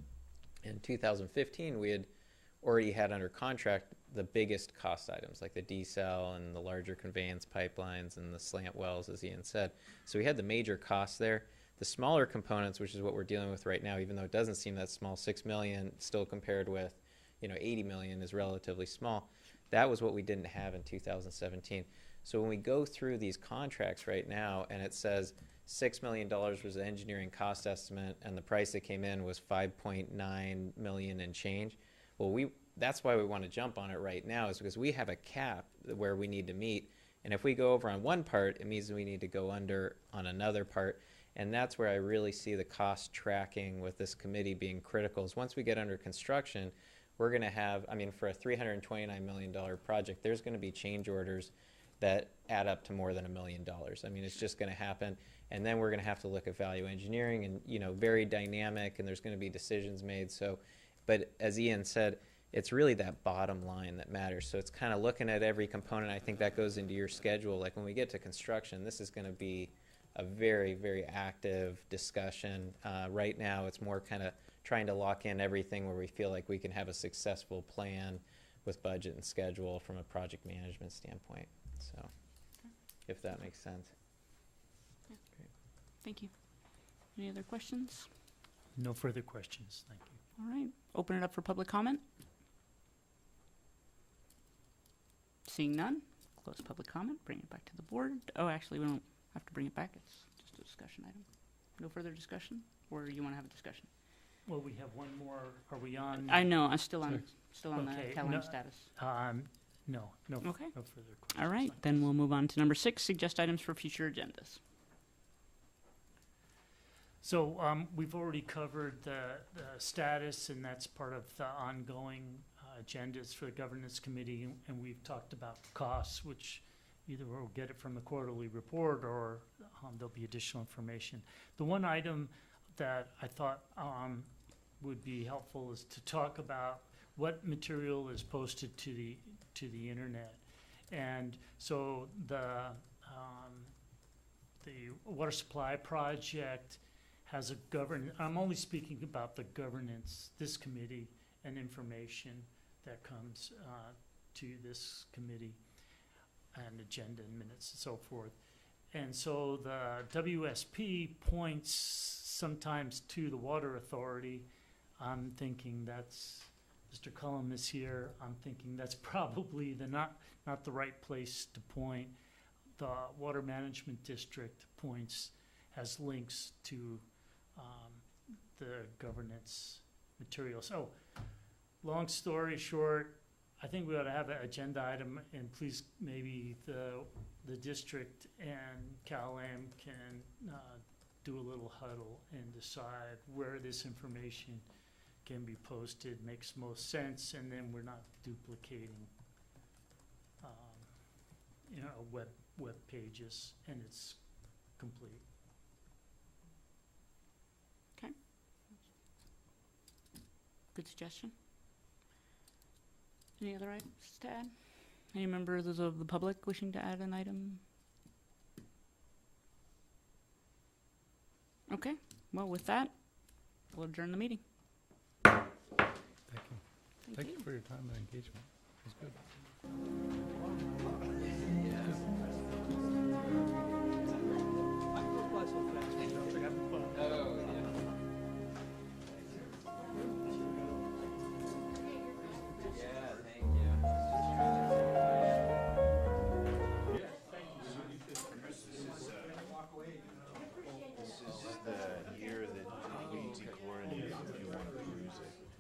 In 2015, we had already had under contract the biggest cost items, like the decel and the larger conveyance pipelines and the slant wells, as Ian said. So we had the major costs there. The smaller components, which is what we're dealing with right now, even though it doesn't seem that small, 6 million still compared with, 80 million is relatively small. That was what we didn't have in 2017. So when we go through these contracts right now and it says $6 million was the engineering cost estimate and the price that came in was 5.9 million and change, well, that's why we want to jump on it right now, is because we have a cap where we need to meet. And if we go over on one part, it means that we need to go under on another part. And that's where I really see the cost tracking with this committee being critical, is once we get under construction, we're going to have, for a $329 million project, there's going to be change orders that add up to more than $1 million. It's just going to happen. And then we're going to have to look at value engineering and, very dynamic, and there's going to be decisions made. So, but as Ian said, it's really that bottom line that matters. So it's kind of looking at every component. I think that goes into your schedule. Like when we get to construction, this is going to be a very, very active discussion. Right now, it's more kind of trying to lock in everything where we feel like we can have a successful plan with budget and schedule from a project management standpoint. So, if that makes sense.
Yeah. Thank you. Any other questions?
No further questions, thank you.
All right, open it up for public comment. Seeing none, close public comment, bring it back to the board. Oh, actually, we don't have to bring it back, it's just a discussion item. No further discussion, or you want to have a discussion?
Well, we have one more, are we on?
I know, I'm still on
Okay,
the Callahan status.
No
Okay.
no further questions.
All right,
thank
then we'll move on to number 6, suggest items for future agendas.
So we've already covered the status, and that's part of the ongoing agendas for the governance committee, and we've talked about costs, which either we'll get it from the quarterly report or there'll be additional information. The one item that I thought would be helpful is to talk about what material is posted to the internet. And so the water supply project has a I'm only speaking about the governance, this committee, and information that comes to this committee, and agenda and minutes and so forth. And so the WSP points sometimes to the Water Authority. I'm thinking that's, Mr. Cullum is here, I'm thinking that's probably not the right place to point. The Water Management District points, has links to the governance material. So, long story short, I think we ought to have an agenda item, and please, maybe the district and CalAM can do a little huddle and decide where this information can be posted, makes most sense, and then we're not duplicating, web pages, and it's complete.
Okay. Good suggestion. Any other items to add? Any members of the public wishing to add an item? Okay, well, with that, we'll adjourn the meeting.
Thank you. Thank you for your time and engagement. It was good.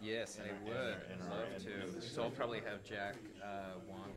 Yes, I would love to. So I'll probably have Jack Wong